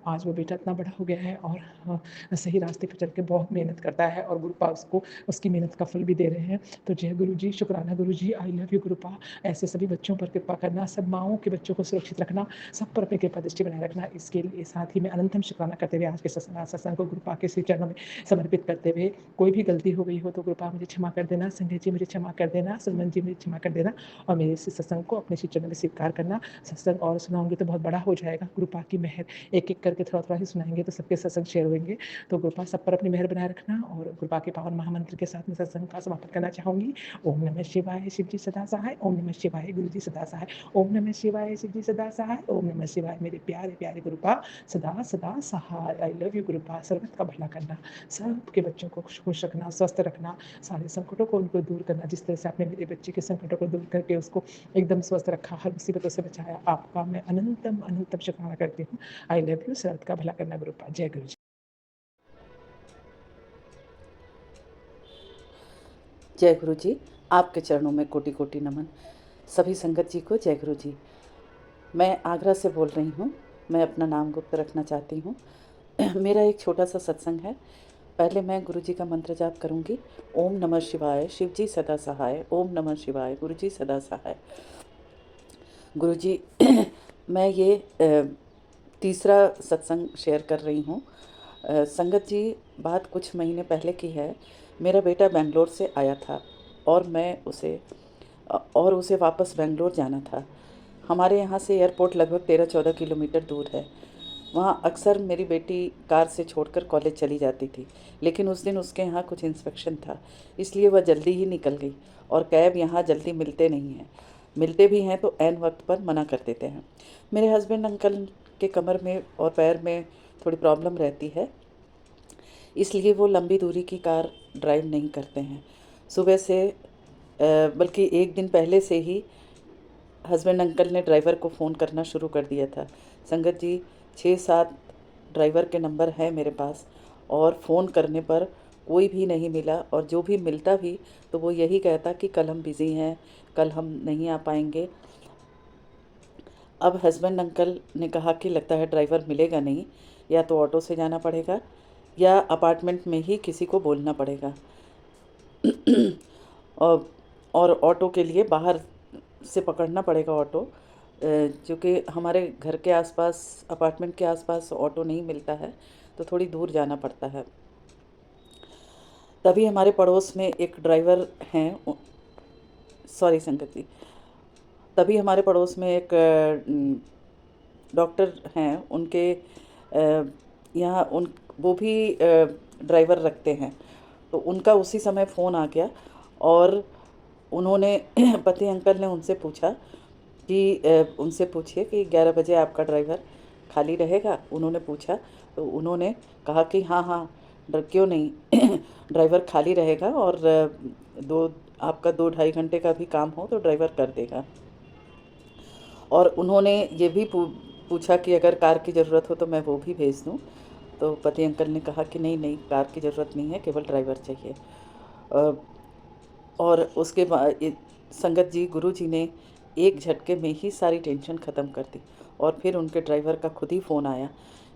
आज वो बेटा इतना बड़ा हो गया है और सही रास्ते पर चल के बहुत मेहनत करता है, और गुरुपा उसको उसकी मेहनत का फल भी दे रहे हैं। तो जय गुरु जी, शुक्राना गुरु जी। आई लव यू गुरुपा। ऐसे सभी बच्चों पर कृपा करना, सब माँओं के बच्चों को सुरक्षित रखना, सब पर अपनी कृपा दृष्टि बनाए रखना। इसके लिए साथ ही मैं अनंतम शुक्राना करते हुए आज के सत्संग को गुरुपा के श्री चरणों में समर्पित करते हुए, कोई भी गलती हो गई हो तो कृपा मुझे क्षमा कर देना, संजय जी मुझे क्षमा कर देना, सुमन जी मुझे क्षमा कर देना, और मेरे इस सत्संग को अपने श्री चरणों में स्वीकार करना। सत्संग और सुनाऊंगी तो बहुत बड़ा हो जाएगा, गुरुपा की मेहर, एक एक करके थोड़ा थोड़ा ही सुनाएंगे तो सबके सत्संग शेयर होंगे। तो गुरुपा सब पर अपनी मेहर बनाए रखना, और गुरुपा के पावन महामंत्र के साथ में सत्संग का समापन करना चाहूँगी। ओम नमः शिवाय, शिव जी सदा सहाय। ओम नमः शिवाय, गुरु जी सदा सहाय। ओम नमः शिवाय, शिव जी सदा सहाय। ओम नमः शिवाय, मेरे प्यारे प्यारे गुरुपा सदा सदा सहाय। आई लव यू गुरुपा। सर्वत का भला करना, सबके बच्चों को खुश रखना, स्वस्थ रखना, सारे संकटों को उनको दूर करना। जिस तरह से आपने मेरे बच्चे के संकटों को दूर करके उसको एकदम स्वस्थ रखा, हर मुसीबतों से बचाया, आपका मैं अनंतम अनंतम शुक्राना करती हूँ। I love you. सर्वत का भला करना गुरुपा। जय गुरु जी। जय गुरु जी, आपके चरणों में कोटि कोटि नमन। सभी संगत जी को जय गुरु जी। मैं आगरा से बोल रही हूँ, मैं अपना नाम गुप्त रखना चाहती हूँ। मेरा एक छोटा सा सत्संग है। पहले मैं गुरु जी का मंत्र जाप करूँगी। ओम नमः शिवाय, शिव जी सदा सहाय। ओम नमः शिवाय, गुरु जी सदा सहाय। गुरु जी मैं ये तीसरा सत्संग शेयर कर रही हूँ। संगत जी, बात कुछ महीने पहले की है। मेरा बेटा बेंगलोर से आया था और उसे वापस बेंगलोर जाना था। हमारे यहाँ से एयरपोर्ट लगभग 13-14 किलोमीटर दूर है। वहाँ अक्सर मेरी बेटी कार से छोड़कर कॉलेज चली जाती थी, लेकिन उस दिन उसके यहाँ कुछ इंस्पेक्शन था, इसलिए वह जल्दी ही निकल गई। और कैब यहाँ जल्दी मिलते नहीं हैं, मिलते भी हैं तो ऐन वक्त पर मना कर देते हैं। मेरे हस्बैंड अंकल के कमर में और पैर में थोड़ी प्रॉब्लम रहती है, इसलिए वो लंबी दूरी की कार ड्राइव नहीं करते हैं। सुबह से बल्कि एक दिन पहले से ही हस्बैंड अंकल ने ड्राइवर को फ़ोन करना शुरू कर दिया था। संगत जी, 6-7 ड्राइवर के नंबर हैं मेरे पास, और फ़ोन करने पर कोई भी नहीं मिला, और जो भी मिलता भी तो वो यही कहता कि कल हम बिज़ी हैं, कल हम नहीं आ पाएंगे। अब हस्बैंड अंकल ने कहा कि लगता है ड्राइवर मिलेगा नहीं, या तो ऑटो से जाना पड़ेगा या अपार्टमेंट में ही किसी को बोलना पड़ेगा। और ऑटो के लिए बाहर से पकड़ना पड़ेगा ऑटो, क्योंकि हमारे घर के आसपास, अपार्टमेंट के आसपास ऑटो नहीं मिलता है, तो थोड़ी दूर जाना पड़ता है। तभी हमारे पड़ोस में एक ड्राइवर हैं, सॉरी संगत जी, तभी हमारे पड़ोस में एक डॉक्टर हैं, उनके यहाँ वो भी ड्राइवर रखते हैं। तो उनका उसी समय फ़ोन आ गया, और उन्होंने पति अंकल ने उनसे पूछा कि उनसे पूछिए कि 11 बजे आपका ड्राइवर खाली रहेगा। उन्होंने पूछा तो उन्होंने कहा कि हाँ हाँ क्यों नहीं ड्राइवर खाली रहेगा और आपका 2-2.5 घंटे का भी काम हो तो ड्राइवर कर देगा। और उन्होंने ये भी पूछा कि अगर कार की ज़रूरत हो तो मैं वो भी भेज दूँ। तो पति अंकल ने कहा कि नहीं नहीं, कार की ज़रूरत नहीं है, केवल ड्राइवर चाहिए। और उसके बाद संगत जी, गुरु जी ने एक झटके में ही सारी टेंशन ख़त्म कर दी। और फिर उनके ड्राइवर का खुद ही फ़ोन आया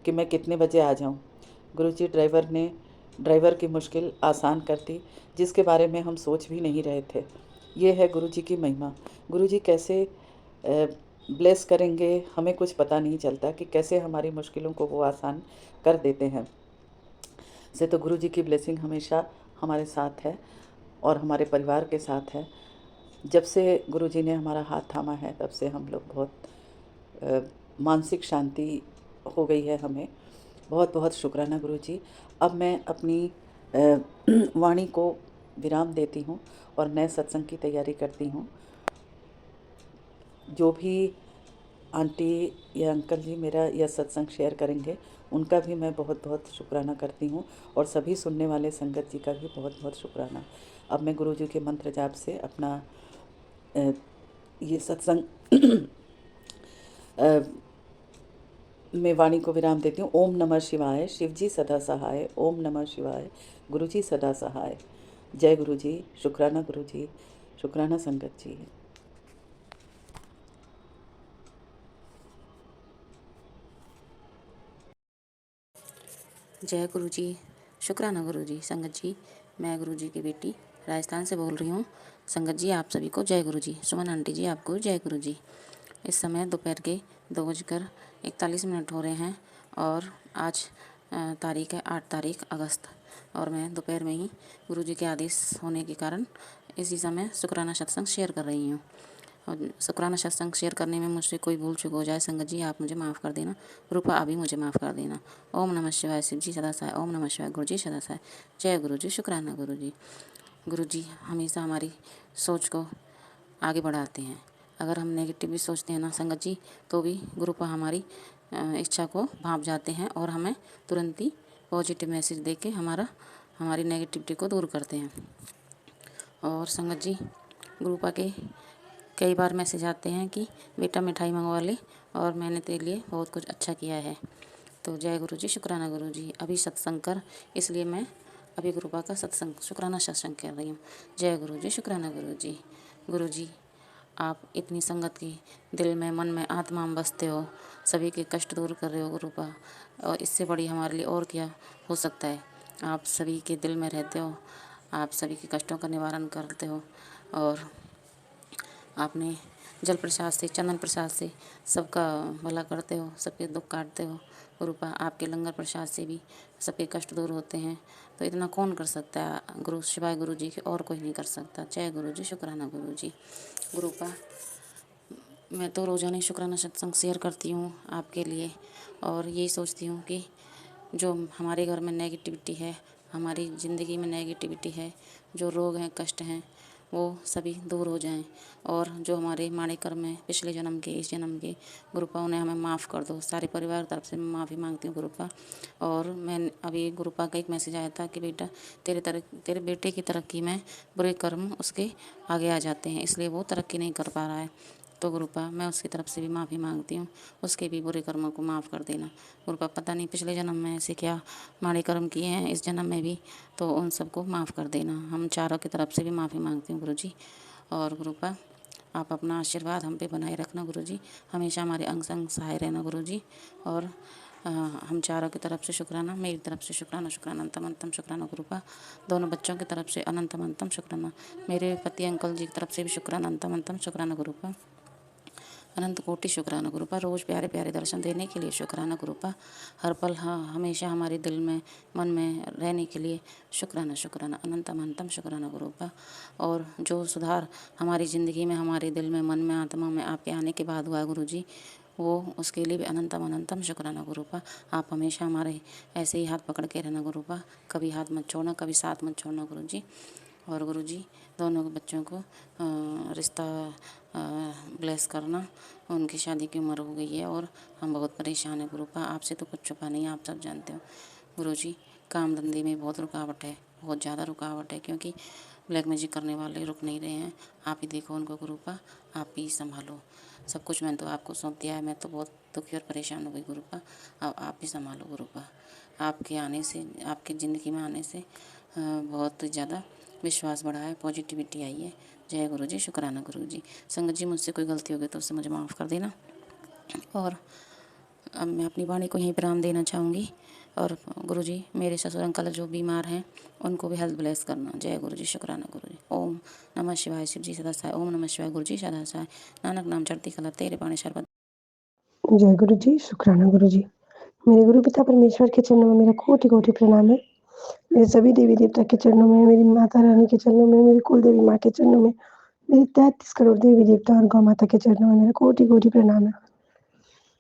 कि मैं कितने बजे आ जाऊं। गुरु जी ड्राइवर की मुश्किल आसान कर दी, जिसके बारे में हम सोच भी नहीं रहे थे। ये है गुरु जी की महिमा। गुरु जी कैसे ब्लेस करेंगे, हमें कुछ पता नहीं चलता कि कैसे हमारी मुश्किलों को वो आसान कर देते हैं। से तो गुरु जी की ब्लेसिंग हमेशा हमारे साथ है और हमारे परिवार के साथ है। जब से गुरु जी ने हमारा हाथ थामा है तब से हम लोग बहुत मानसिक शांति हो गई है हमें। बहुत बहुत शुक्राना गुरु जी। अब मैं अपनी वाणी को विराम देती हूँ और नए सत्संग की तैयारी करती हूँ। जो भी आंटी या अंकल जी मेरा यह सत्संग शेयर करेंगे उनका भी मैं बहुत बहुत शुक्राना करती हूँ और सभी सुनने वाले संगत जी का भी बहुत बहुत शुक्राना। अब मैं गुरु जी के मंत्र जाप से अपना ये सत्संग मैं वाणी को विराम देती हूँ। ओम नमः शिवाय, शिव जी सदा सहाय। ओम नमः शिवाय, गुरु जी सदा सहाय। जय गुरु जी, शुक्राना गुरु जी, शुक्राना संगत जी। जय गुरु जी, शुक्राना गुरु जी। संगत जी, मैं गुरु जी की बेटी राजस्थान से बोल रही हूँ। संगत जी, आप सभी को जय गुरु जी। सुमन आंटी जी, आपको जय गुरु जी। इस समय दोपहर के 2:41 हो रहे हैं और आज तारीख है 8 तारीख अगस्त और मैं दोपहर में ही गुरु जी के आदेश होने के कारण इसी समय शुक्राना सत्संग शेयर कर रही हूँ। और शुक्राना सत्संग शेयर करने में मुझसे कोई भूल चूक हो जाए संगत जी, आप मुझे माफ़ कर देना। रूपा अभी मुझे माफ़ कर देना। ओम नमः शिवाय, शिव जी सदा सहाय। ओम नमः शिवाय, गुरु जी सदा सहाय। जय गुरु जी, शुक्राना गुरु जी। गुरु जी हमेशा हमारी सोच को आगे बढ़ाते हैं। अगर हम नेगेटिव भी सोचते हैं ना संगत जी, तो भी गुरुपा हमारी इच्छा को भांप जाते हैं और हमें तुरंत ही पॉजिटिव मैसेज दे के हमारी नेगेटिविटी को दूर करते हैं। और संगत जी, गुरुपा के कई बार मैसेज आते हैं कि बेटा मिठाई मंगवा ले और मैंने तेरे लिए बहुत कुछ अच्छा किया है। तो जय गुरु जी, शुक्राना गुरु जी। अभी सत्संग कर, इसलिए मैं अभी गुरुपा का सत्संग शुक्राना सत्संग कर रही हूँ। जय गुरु जी, शुक्राना गुरु जी। गुरु जी, आप इतनी संगत की दिल में, मन में, आत्मा में बसते हो, सभी के कष्ट दूर कर रहे हो गुरुपा, और इससे बड़ी हमारे लिए और क्या हो सकता है। आप सभी के दिल में रहते हो, आप सभी के कष्टों का निवारण करते हो और आपने जल प्रसाद से, चंदन प्रसाद से सबका भला करते हो, सबके दुख काटते हो गुरुपा। आपके लंगर प्रसाद से भी सबके कष्ट दूर होते हैं। तो इतना कौन कर सकता है, गुरु शिवाय गुरु जी के और कोई नहीं कर सकता। जय गुरु जी, शुक्राना गुरु जी। गुरुपा, मैं तो रोज़ाना ही शुक्राना सत्संग शेयर करती हूँ आपके लिए और यही सोचती हूँ कि जो हमारे घर में नेगेटिविटी है, हमारी ज़िंदगी में नेगेटिविटी है, जो रोग हैं, कष्ट हैं, वो सभी दूर हो जाएं और जो हमारे माड़े कर्म हैं पिछले जन्म के, इस जन्म के, गुरुपा उन्हें हमें माफ़ कर दो। सारे परिवार तरफ से मैं माफ़ी मांगती हूँ गुरुपा। और मैं अभी गुरुपा का एक मैसेज आया था कि बेटा तेरे बेटे की तरक्की में बुरे कर्म उसके आगे आ जाते हैं, इसलिए वो तरक्की नहीं कर पा रहा है। तो गुरुपा, मैं उसकी तरफ से भी माफ़ी मांगती हूँ, उसके भी बुरे कर्मों को माफ़ कर देना गुरुपा। पता नहीं पिछले जन्म में ऐसे क्या माड़े कर्म किए हैं, इस जन्म में भी, तो उन सबको माफ़ कर देना। हम चारों की तरफ से भी माफ़ी मांगती हूँ गुरु जी। और गुरुपा, आप अपना आशीर्वाद हम पे बनाए रखना गुरु जी, हमेशा हमारे अंग संग सहाय रहना गुरु जी। और हम चारों की तरफ से शुक्राना, मेरी तरफ से शुक्राना, शुक्राना अंतम अंतम शुक्राना गुरुपा। दोनों बच्चों की तरफ से अनंतम अंतम शुक्राना, मेरे पति अंकल जी की तरफ से भी शुक्राना, अंतम अंतम शुक्राना गुरुपा। अनंत कोटि शुक्राना गुरुपा। रोज़ प्यारे प्यारे दर्शन देने के लिए शुक्राना गुरुपा। हर पल हमेशा हमारे दिल में, मन में रहने के लिए शुक्राना, शुक्राना अनंतम अनंतम शुक्राना गुरुपा। और जो सुधार हमारी ज़िंदगी में, हमारे दिल में, मन में, आत्मा में आपके आने के बाद हुआ गुरु जी, वो उसके लिए भी अनंतम अनंतम शुक्राना गुरुपा। आप हमेशा हमारे ऐसे ही हाथ पकड़ के रहना गुरुपा, कभी हाथ मत छोड़ना, कभी साथ मत छोड़ना गुरु जी। और गुरुजी दोनों बच्चों को रिश्ता ब्लेस करना। उनकी शादी की उम्र हो गई है और हम बहुत परेशान हैं गुरुपा। आपसे तो कुछ छुपा नहीं है, आप सब जानते हो गुरुजी। काम धंधे में बहुत रुकावट है, बहुत ज़्यादा रुकावट है, क्योंकि ब्लैक मैजिक करने वाले रुक नहीं रहे हैं। आप ही देखो उनको गुरुपा, आप ही संभालो सब कुछ। मैंने तो आपको सौंप दिया है, मैं तो बहुत दुखी और परेशान हो गई गुरुपा। अब आप ही संभालो गुरुपा। आपके आने से, आपकी ज़िंदगी में आने से बहुत ज़्यादा विश्वास बढ़ा है, पॉजिटिविटी आई है। जय गुरु जी, शुक्राना गुरु जी। संगत जी, मुझसे कोई गलती हो गई तो उससे मुझे माफ़ कर देना। और अब मैं अपनी वाणी को यहीं विराम देना चाहूँगी। और गुरु जी, मेरे ससुर अंकल जो बीमार हैं उनको भी हेल्थ ब्लेस करना। जय गुरु जी, शुक्राना गुरु जी। ओम नमः शिवाय, शिव जी सदा सहाय। ओम नमः शिवाय, गुरु जी सदा सहाय। नानक नाम चढ़ती कला, तेरे पानी शरबत। जय गुरु जी, शुक्राना गुरु जी। मेरे गुरु पिता परमेश्वर के चरणों में मेरा कोटि कोटि प्रणाम है। मेरे सभी देवी देवता के चरणों में, मेरी माता रानी के चरणों में, मेरी कुल देवी माँ के चरणों में, मेरी 33 करोड़ देवी देवता और गौ माता के चरणों में मेरा कोटि कोटि प्रणाम है।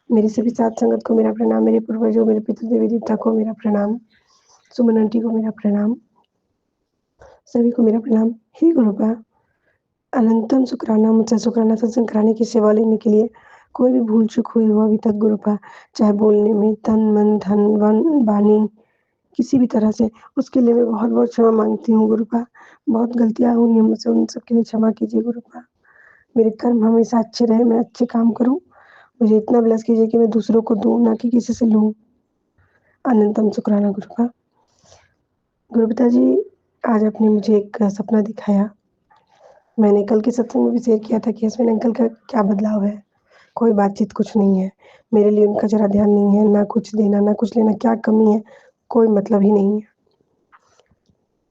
मेरी सभी सात संगत को मेरा प्रणाम, मेरे पूर्वजों, मेरे पितृ देवी देवता को मेरा प्रणाम, सुमन आंटी को मेरा प्रणाम, सभी को मेरा प्रणाम। हे गुरुपा, अनंतम शुक्राना, मुझसे शुक्राना सत्संग कराने की सेवा लेने के लिए कोई भी भूल चूक हुई हो अभी तक गुरुपा, चाहे बोलने में, तन मन धन वन वाणी किसी भी तरह से, उसके लिए मैं बहुत बहुत क्षमा मांगती हूँ गुरुपा। बहुत गलतियाँ हुई हैं मुझसे, उन सब के लिए क्षमा कीजिए गुरुपा। मेरे कर्म हमेशा अच्छे रहे, मैं अच्छे काम करूँ, मुझे इतना ब्लेस कीजिए कि मैं दूसरों को दूँ, ना कि किसी से लूँ। अनंतम शुक्राना गुरुपा। गुरु पिताजी, आज आपने मुझे एक सपना दिखाया। मैंने कल के सत्संग में भी शेयर किया था कि हस्बैंड अंकल का क्या बदलाव है। कोई बातचीत कुछ नहीं है, मेरे लिए उनका ज़रा ध्यान नहीं है, ना कुछ देना, ना कुछ लेना, क्या कमी है, कोई मतलब ही नहीं है।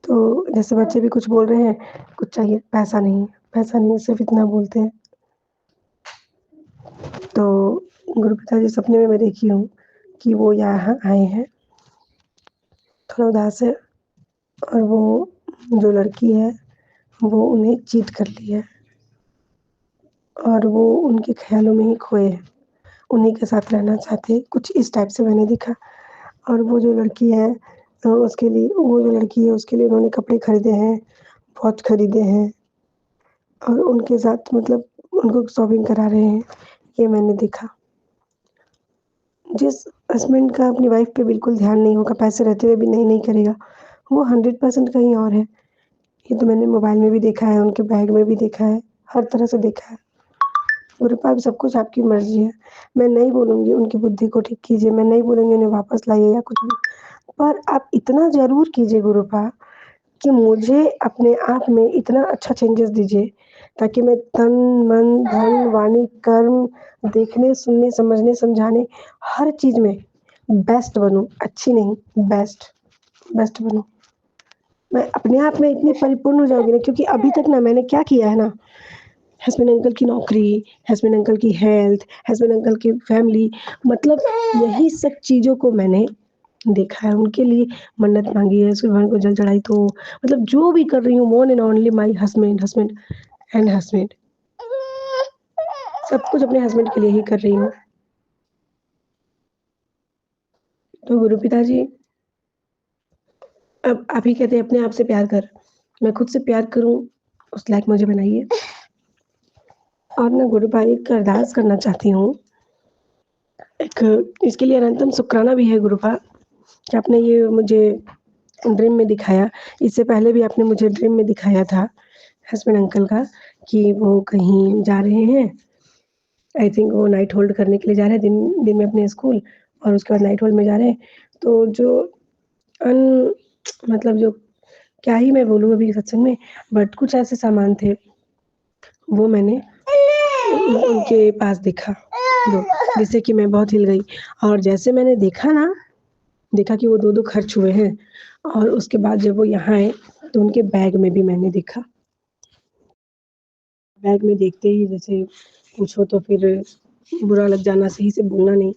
तो जैसे बच्चे भी कुछ बोल रहे हैं, कुछ चाहिए, पैसा नहीं है, सिर्फ़ इतना बोलते हैं। तो गुरु पिताजी सपने में मैं देखी हूँ कि वो यहाँ आए हैं, थोड़ा उदास है, और वो जो लड़की है, वो उन्हें चीट कर ली है और वो उनके ख़्यालों में ही खोए हैं। उन्हीं के साथ रहना चाहते हैं, कुछ इस टाइप से मैंने देखा। और वो जो लड़की है उसके लिए, वो जो लड़की है उसके लिए उन्होंने कपड़े खरीदे हैं, वॉच खरीदे हैं और उनके साथ मतलब उनको शॉपिंग करा रहे हैं, ये मैंने देखा। जिस हस्बैंड का अपनी वाइफ़ पे बिल्कुल ध्यान नहीं होगा, पैसे रहते हुए भी नहीं करेगा, वो 100% कहीं और है। ये तो मैंने मोबाइल में भी देखा है, उनके बैग में भी देखा है, हर तरह से देखा है। गुरुपा, सब कुछ आपकी मर्ज़ी है। मैं नहीं बोलूँगी उनकी बुद्धि को ठीक कीजिए, मैं नहीं बोलूँगी उन्हें वापस लाइए या कुछ भी। पर आप इतना ज़रूर कीजिए गुरुपा कि मुझे अपने आप में इतना अच्छा चेंजेस दीजिए, ताकि मैं तन, मन, धन, वाणी, कर्म, देखने, सुनने, समझने, समझाने, हर चीज़ में बेस्ट बनूँ, अच्छी नहीं, बेस्ट बनूँ। मैं अपने आप में इतनी परिपूर्ण हो जाऊँगी ना, क्योंकि अभी तक ना मैंने क्या किया है ना, हस्बैंड अंकल की नौकरी, हस्बैंड अंकल की हेल्थ, हस्बैंड अंकल की फैमिली, मतलब यही सब चीज़ों को मैंने देखा है। उनके लिए मन्नत मांगी है, सूर्य भगवान को जल चढ़ाई, तो मतलब जो भी कर रही हूँ, one and only my husband and husband, सब कुछ अपने हस्बैंड के लिए ही कर रही हूँ। तो गुरु पिताजी, अब आप ही कहते हैं अपने आप से प्यार कर, मैं खुद से प्यार करूँ, उस लायक मुझे बनाइए। और मैं गुरु भाई एक अरदास करना चाहती हूँ, एक इसके लिए अनंतम शुक्राना भी है गुरुपा कि आपने ये मुझे ड्रीम में दिखाया। इससे पहले भी आपने मुझे ड्रीम में दिखाया था हस्बैंड अंकल का कि वो कहीं जा रहे हैं, आई थिंक वो नाइट होल्ड करने के लिए जा रहे हैं, दिन में अपने स्कूल, और उसके बाद नाइट होल्ड में जा रहे हैं। तो जो मतलब जो क्या ही मैं बोलूँ अभी सत्संग में, बट कुछ ऐसे सामान थे, वो मैंने उनके पास देखा, जिससे कि मैं बहुत हिल गई। और जैसे मैंने देखा कि वो 2-2 खर्च हुए हैं, और उसके बाद जब वो यहाँ आए तो उनके बैग में भी मैंने देखा। बैग में देखते ही जैसे पूछो तो फिर बुरा लग जाना, सही से बोलना नहीं,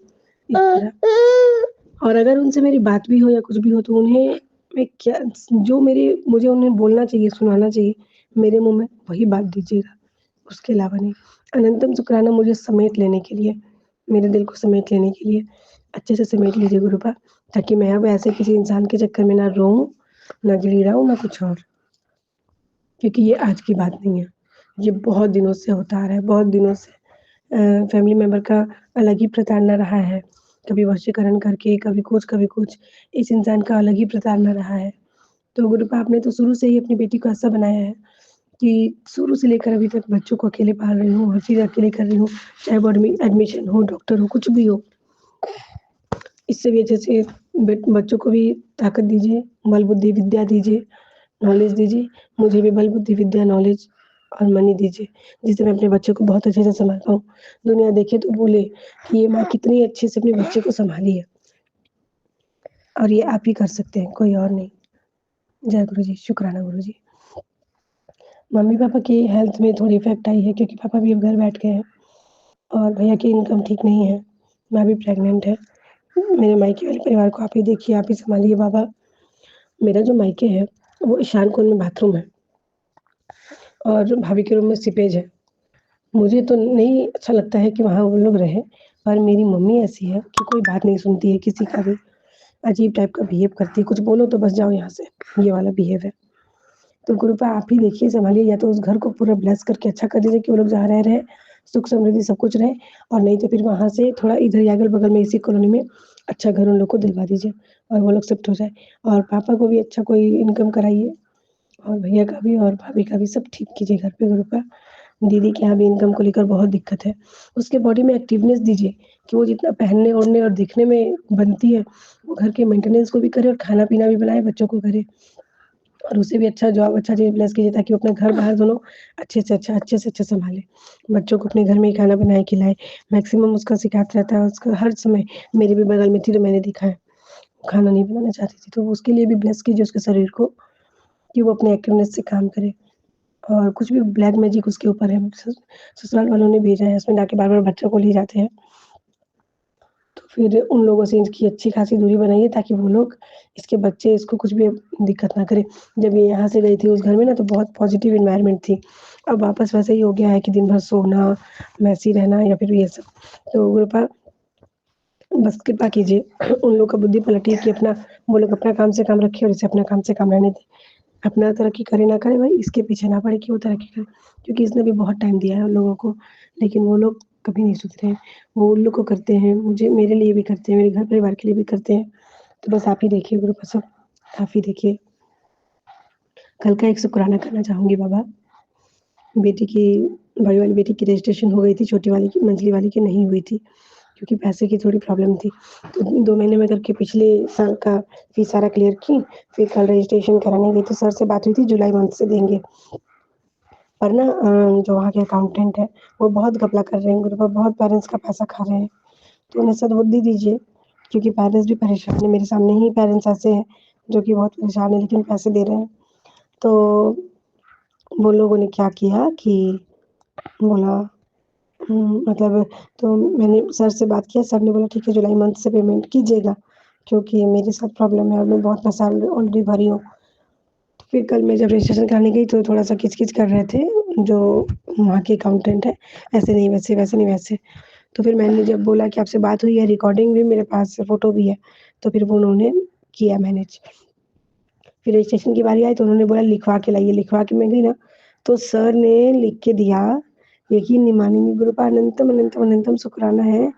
इस तरह। और अगर उनसे मेरी बात भी हो या कुछ भी हो तो उन्हें मैं क्या, जो मुझे उन्हें बोलना चाहिए, सुनाना चाहिए, मेरे मुँह में वही बात दीजिएगा, उसके अलावा नहीं। अनंतम शुक्राना मुझे समेट लेने के लिए, मेरे दिल को समेट लेने के लिए, अच्छे से समेट लीजिए गुरुपा, ताकि मैं अब ऐसे किसी इंसान के चक्कर में ना रोऊँ, ना गिड़गिड़ाऊँ, ना कुछ और। क्योंकि ये आज की बात नहीं है, ये बहुत दिनों से होता आ रहा है, बहुत दिनों से फैमिली मेंबर का अलग ही प्रताड़ना रहा है, कभी वशीकरण करके, कभी कुछ, इस इंसान का अलग ही प्रताड़ना रहा है। तो गुरुपा आपने तो शुरू से ही अपनी बेटी को ऐसा बनाया है कि शुरू से लेकर अभी तक बच्चों को अकेले पाल रही हूँ, हर चीज़ अकेले कर रही हूँ, चाहे वो एडमिशन हो, डॉक्टर हो, कुछ भी हो। इससे भी अच्छे से बच्चों को भी ताकत दीजिए, बल बुद्धि विद्या दीजिए, नॉलेज दीजिए। मुझे भी बल बुद्धि विद्या नॉलेज और मनी दीजिए, जिससे मैं अपने बच्चे को बहुत अच्छे से सँभाल पाऊँ। दुनिया देखे तो बोले कि ये माँ कितनी अच्छे से अपने बच्चे को सँभाली है। और ये आप ही कर सकते हैं, कोई और नहीं। जय गुरु जी, शुक्राना गुरु जी। मम्मी-पापा की हेल्थ में थोड़ी इफ़ेक्ट आई है क्योंकि पापा भी अब घर बैठ गए हैं और भैया की इनकम ठीक नहीं है, माँ भी प्रेग्नेंट है। मेरे मायके वाले परिवार को आप ही देखिए, आप ही सँभालिए बाबा। मेरा जो मायके है, वो ईशान कोण में बाथरूम है और भाभी के रूम में सीपेज है। मुझे तो नहीं अच्छा लगता है कि वहाँ वो लोग रहें, पर मेरी मम्मी ऐसी है कि कोई बात नहीं सुनती है किसी का भी, अजीब टाइप का बिहेव करती है, कुछ बोलो तो बस जाओ यहाँ से, ये वाला बिहेव है। तो कृपया आप ही देखिए, सँभालिए, या तो उस घर को पूरा ब्लेस करके अच्छा कर दीजिए कि वो लोग जहाँ रह रहे हैं, सुख समृद्धि सब कुछ रहे, और नहीं तो फिर वहाँ से थोड़ा इधर ही अगल-बगल में इसी कॉलोनी में अच्छा घर उन लोग को दिलवा दीजिए और वो लोग शिफ्ट हो जाए। और पापा को भी अच्छा कोई इनकम कराइए और भैया का भी और भाभी का भी सब ठीक कीजिए घर पे कृपया। दीदी के यहाँ भी इनकम को लेकर बहुत दिक्कत है। उसके बॉडी में एक्टिवनेस दीजिए कि वो जितना पहनने-ओढ़ने और दिखने में बनती है, वो घर के मेंटेनेंस को भी करे और खाना-पीना भी बनाए, बच्चों को करे। और उसे भी अच्छा जॉब, अच्छा चीज़ ब्लेस कीजिए ताकि वो अपना घर-बाहर दोनों अच्छे से अच्छा सँभाले। बच्चों को अपने घर में ही खाना बनाए खिलाए। मैक्सिमम उसका शिकायत रहता है, उसका हर समय मेरे भी बगल में थी तो मैंने देखा है, वो खाना नहीं बनाना चाहती थी, तो उसके लिए भी ब्लेस कीजिए उसके शरीर को कि वो अपने एक्टिवनेस से काम करे। और कुछ भी ब्लैक मैजिक उसके ऊपर है, ससुराल वालों ने भेजा है, हस्बैंड आके बार-बार बच्चों को ले जाते हैं। तो फिर उन लोगों से इसकी अच्छी खासी दूरी बनाइए ताकि वो लोग, इसके बच्चे, इसको कुछ भी दिक्कत ना करें। जब ये यहाँ से गई थी उस घर में ना तो बहुत पॉज़िटिव एनवायरनमेंट थी। अब वापस वैसे ही हो गया है कि दिन भर सोना, मेसी रहना या फिर ये सब। तो कृपा बस कृपा कीजिए उन लोग का बुद्धि पलटिए कि अपना, वो लोग अपना काम से काम रखें और इसे अपना काम से काम रहने दें। अपना तरक्की करे ना करे भाई, इसके पीछे ना पड़े कि वो तरक्की करे, क्योंकि इसने भी बहुत टाइम दिया है उन लोगों को, लेकिन वो लोग कभी नहीं सुधरे हैं। वो उन लोग को करते हैं, मुझे, मेरे लिए भी करते हैं, मेरे घर परिवार के लिए भी करते हैं। तो बस आप ही देखिए गुरु प्रसाद, आप ही देखिए। कल का एक शुक्राना करना चाहूँगी बाबा। बेटी की, बड़ी वाली बेटी की रजिस्ट्रेशन हो गई थी, छोटी वाली की, मंझली वाली की नहीं हुई थी, क्योंकि पैसे की थोड़ी प्रॉब्लम थी। तो 2 महीने में करके पिछले साल का फीस सारा क्लियर की, फिर कल रजिस्ट्रेशन कराने गई तो सर से बात हुई थी जुलाई मंथ से देंगे। पर ना जो वहाँ के अकाउंटेंट हैं, वो बहुत घपला कर रहे हैं गुरुवा, बहुत पेरेंट्स का पैसा खा रहे हैं। तो उन्हें सद्बुद्धि दीजिए, क्योंकि पेरेंट्स भी परेशान हैं। मेरे सामने ही पेरेंट्स ऐसे हैं, जो कि बहुत परेशान हैं लेकिन पैसे दे रहे हैं। तो वो लोगों ने क्या किया कि बोला, मतलब, तो मैंने सर से बात किया, सर ने बोला ठीक है जुलाई मंथ से पेमेंट कीजिएगा, क्योंकि मेरे साथ प्रॉब्लम है और मैं बहुत पैसा ऑलरेडी भरी हूँ। तो फिर कल मैं जब रजिस्ट्रेशन कराने गई तो थोड़ा-सा किच-किच कर रहे थे, जो वहाँ के अकाउंटेंट हैं, ऐसे नहीं वैसे, वैसे नहीं वैसे। तो फिर मैंने जब बोला कि आपसे बात हुई है, रिकॉर्डिंग भी मेरे पास है, फ़ोटो भी है, तो फिर वो उन्होंने किया मैनेज। फिर रजिस्ट्रेशन की बारी आई तो उन्होंने बोला लिखवा के लाइए, लिखवा के मैं गई ना, तो सर ने लिख के दिया, यकीन नहीं मानेंगे गुरुपा, अनंतम अनंतम अनंतम शुक्राना है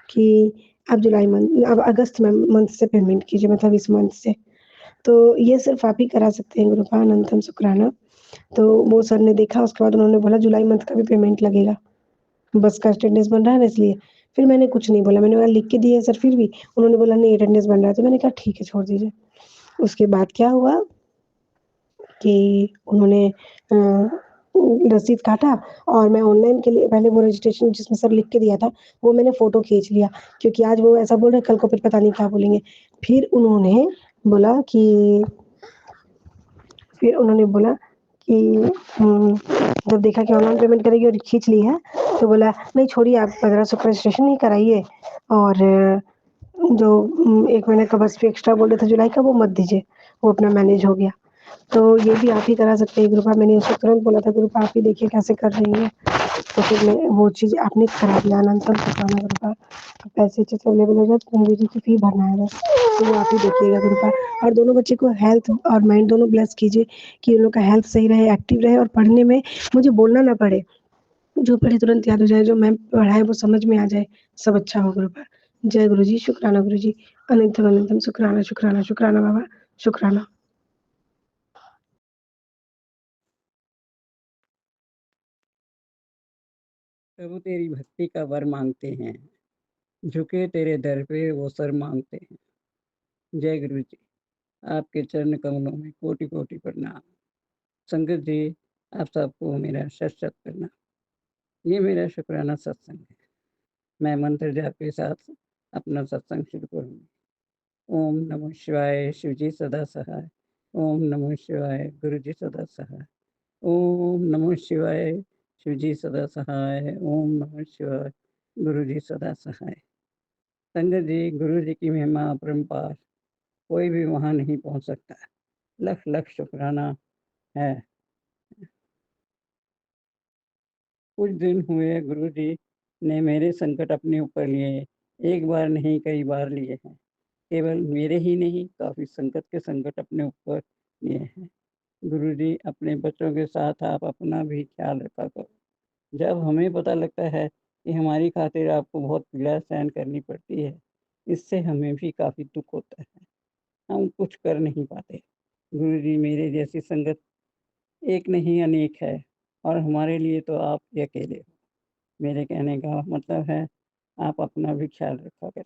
कि आप जुलाई मंथ, अब अगस्त में मंथ से पेमेंट कीजिए, मतलब इस मंथ से। तो ये सिर्फ़ आप ही करा सकते हैं गुरुपा, अनंतम शुक्राना। तो वो सर ने देखा, उसके बाद उन्होंने बोला जुलाई मंथ का भी पेमेंट लगेगा, बस का अटेंडेंस बन रहा है ना इसलिए। फिर मैंने कुछ नहीं बोला, मैंने बोला लिख के दिए हैं सर फिर भी, उन्होंने बोला नहीं अटेंडेंस बन रहा है, तो मैंने कहा ठीक है छोड़ दीजिए। उसके बाद क्या हुआ कि उन्होंने रसीद काटा और मैं ऑनलाइन के लिए पहले वो रजिस्ट्रेशन जिसमें सर लिख के दिया था, वो मैंने फ़ोटो खींच लिया, क्योंकि आज वो ऐसा बोल रहे हैं, कल को फिर पता नहीं क्या बोलेंगे। फिर उन्होंने बोला कि फिर उन्होंने बोला कि जब देखा कि ऑनलाइन पेमेंट करेगी और खींच ली है, तो बोला नहीं छोड़िए आप 1500 का रजिस्ट्रेशन ही कराइए और जो 1 महीने का बस फी एक्स्ट्रा बोल रहे थे जुलाई का वो मत दीजिए, वो अपना मैनेज हो गया। तो ये भी आप ही करा सकते हैं गुरुपा, मैंने उसको तुरंत बोला था गुरुपा आप ही देखिए कैसे कर रही हैं। तो फिर मैं वो चीज़ आपने करा दिया, अनंतम शुक्राना गुरुपा। तो पैसे अच्छे से अवेलेबल हो जाए तो मेरी बेटी की फ़ी भरना है बस। तो वो आप ही देखिएगा गुरुपा। और दोनों बच्चे को हेल्थ और माइंड दोनों ब्लेस कीजिए कि उन लोग का हेल्थ सही रहे, एक्टिव रहे और पढ़ने में मुझे बोलना ना पड़े। जो पढ़े तुरंत याद हो जाए, जो मैम पढ़ाए वो समझ में आ जाए, सब अच्छा हो गुरुपा। जय गुरुजी, शुक्राना गुरुजी। अनंतम अनंतम शुक्राना, शुक्राना, शुक्राना बाबा, शुक्राना। प्रभु तेरी भक्ति का वर मांगते हैं, झुके तेरे दर पे वो सर मांगते हैं। जय गुरु जी, आपके चरण कमलों में कोटि कोटि प्रणाम। संगत जी, आप सबको मेरा शत शत प्रणाम। ये मेरा शुक्राना सत्संग है। मैं मंत्र जाप के साथ अपना सत्संग शुरू करूँगी। ओम नमः शिवाय, शिवजी सदा सहाय। ओम नमः शिवाय, गुरुजी सदा सहाय। ओम नमः शिवाय, शिवजी सदा सहाय। ओम नमः शिवाय, गुरुजी सदा सहाय। संगत जी, गुरु जी की महिमा अपरंपार, कोई भी वहाँ नहीं पहुँच सकता। लख लख शुक्राना है। कुछ दिन हुए गुरु जी ने मेरे संकट अपने ऊपर लिए, एक बार नहीं कई बार लिए हैं। केवल मेरे ही नहीं, काफ़ी संकट के संकट अपने ऊपर लिए हैं। गुरु जी, अपने बच्चों के साथ आप अपना भी ख्याल रखा करो। जब हमें पता लगता है कि हमारी खातिर आपको बहुत पीड़ा सहन करनी पड़ती है, इससे हमें भी काफ़ी दुख होता है। हम कुछ कर नहीं पाते। गुरु जी, मेरे जैसी संगत एक नहीं अनेक है और हमारे लिए तो आप ही अकेले हो। मेरे कहने का मतलब है, आप अपना भी ख्याल रखा करें।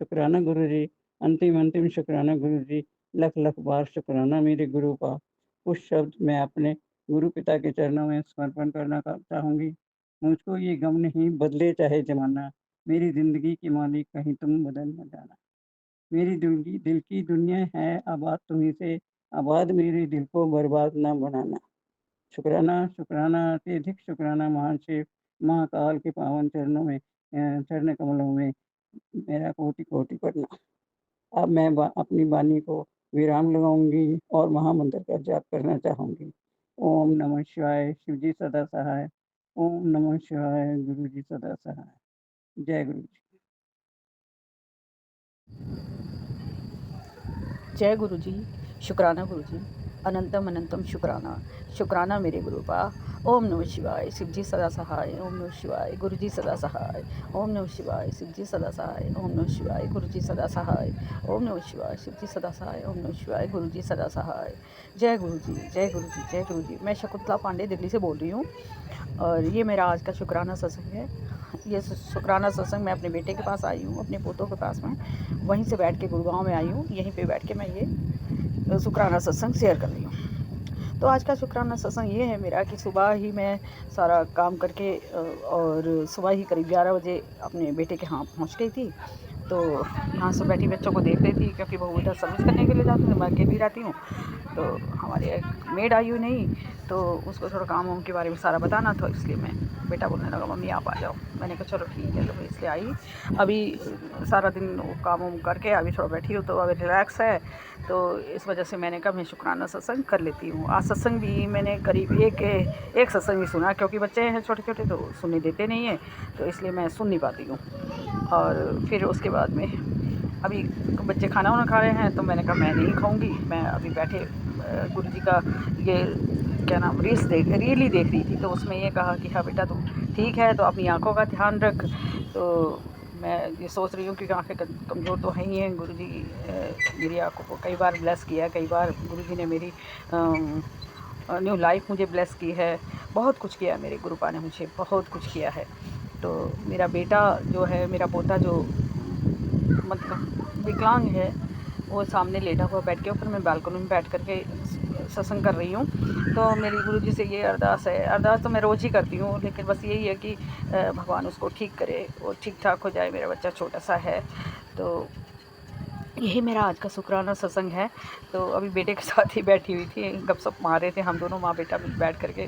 शुक्राना गुरु जी, अंतिम शुक्राना गुरु जी। लख लख बार शुक्राना मेरे गुरु का। कुछ शब्द मैं अपने गुरु पिता के चरणों में समर्पण करना चाहूँगी। मुझको ये गम नहीं, बदले चाहे ज़माना, मेरी ज़िंदगी के मालिक कहीं तुम बदल न जाना। मेरी दिल की दुनिया है आबाद तुम्हीं से, आबाद मेरे दिल को बर्बाद ना बनाना। शुक्राना शुक्राना अत्यधिक शुक्राना महान शिव महाकाल के पावन चरणों में, चरण कमलों में मेरा कोटि कोटि प्रणाम। अब मैं अपनी वाणी को विराम लगाऊंगी और महामंत्र का जाप करना चाहूँगी। ओम नमः शिवाय, शिवजी सदा सहाय। ओम नमः शिवाय, गुरु जी सदा सहाय। जय गुरु जी। जय गुरु जी, शुक्राना गुरु जी। अनंतम अनंतम शुक्राना, शुक्राना मेरे गुरुपा। ओम नमः शिवाय, शिवजी सदा सहाय। ओम नमः शिवाय, गुरु जी सदा सहाय। ओम नमः शिवाय, शिवजी सदा सहाय। ओम नमः शिवाय, गुरु जी सदा सहाय। ओम नमः शिवाय, शिवजी सदा सहाय। ओम नमः शिवाय, गुरु जी सदा सहाय। जय गुरु जी, जय गुरु जी, जय गुरु जी। मैं शकुंतला पांडे दिल्ली से बोल रही हूँ और ये मेरा आज का शुक्राना सत्संग है। ये शुक्राना सत्संग मैं अपने बेटे के पास आई हूँ, अपने पोतों के पास में, वहीं से बैठ के गुड़गांव में आई हूँ। यहीं पे बैठ के मैं ये शुक्राना सत्संग शेयर कर रही हूँ। तो आज का शुक्राना सत्संग ये है मेरा कि सुबह ही मैं सारा काम करके और सुबह ही करीब 11 बजे अपने बेटे के यहाँ पहुँच गई थी। तो यहाँ से बैठी बच्चों को देख रही थी क्योंकि बहू इधर सर्विस करने के लिए जाती हूँ, मैं अकेली रहती हूँ। तो हमारे एक मेड आई हुई नहीं, तो उसको थोड़ा काम वाम के बारे में सारा बताना था, इसलिए मैं बेटा बोलने लगा मम्मी आप आ जाओ। मैंने कहा चलो ठीक है, तो मैं इसलिए आई। अभी सारा दिन वो काम वाम करके अभी थोड़ा बैठी हूँ तो अभी रिलैक्स है, तो इस वजह से मैंने कहा मैं शुक्राना सत्संग कर लेती हूँ। आज सत्संग भी मैंने करीब एक सत्संग भी सुना, क्योंकि बच्चे हैं छोटे छोटे तो सुनने देते नहीं हैं, तो इसलिए मैं सुन नहीं पाती हूँ। और फिर उसके बाद में अभी बच्चे खाना वाना खा रहे हैं, तो मैंने कहा मैं नहीं खाऊंगी, मैं अभी बैठे गुरु जी का ये क्या नाम रील ही देख रही थी। तो उसमें ये कहा कि हाँ बेटा तुम ठीक है तो अपनी आँखों का ध्यान रख। तो मैं ये सोच रही हूँ कि आँखें कमज़ोर तो हैं ही हैं। गुरु जी मेरी आँखों को कई बार ब्लेस किया, कई बार गुरु जी ने मेरी न्यू लाइफ मुझे ब्लेस की है, बहुत कुछ किया मेरे गुरुपा ने, मुझे बहुत कुछ किया है। तो मेरा बेटा जो है, मेरा पोता जो मतलब विकलांग है, वो सामने लेटा हुआ बैठ के, ऊपर मैं बालकनी में बैठ करके सत्संग कर रही हूँ। तो मेरी गुरुजी से ये अरदास है, अरदास तो मैं रोज़ ही करती हूँ, लेकिन बस यही है कि भगवान उसको ठीक करे, वो ठीक ठाक हो जाए। मेरा बच्चा छोटा सा है, तो यही मेरा आज का शुक्राना सत्संग है। तो अभी बेटे के साथ ही बैठी हुई थी, गपशप मार रहे थे हम दोनों, माँ बेटा बैठ करके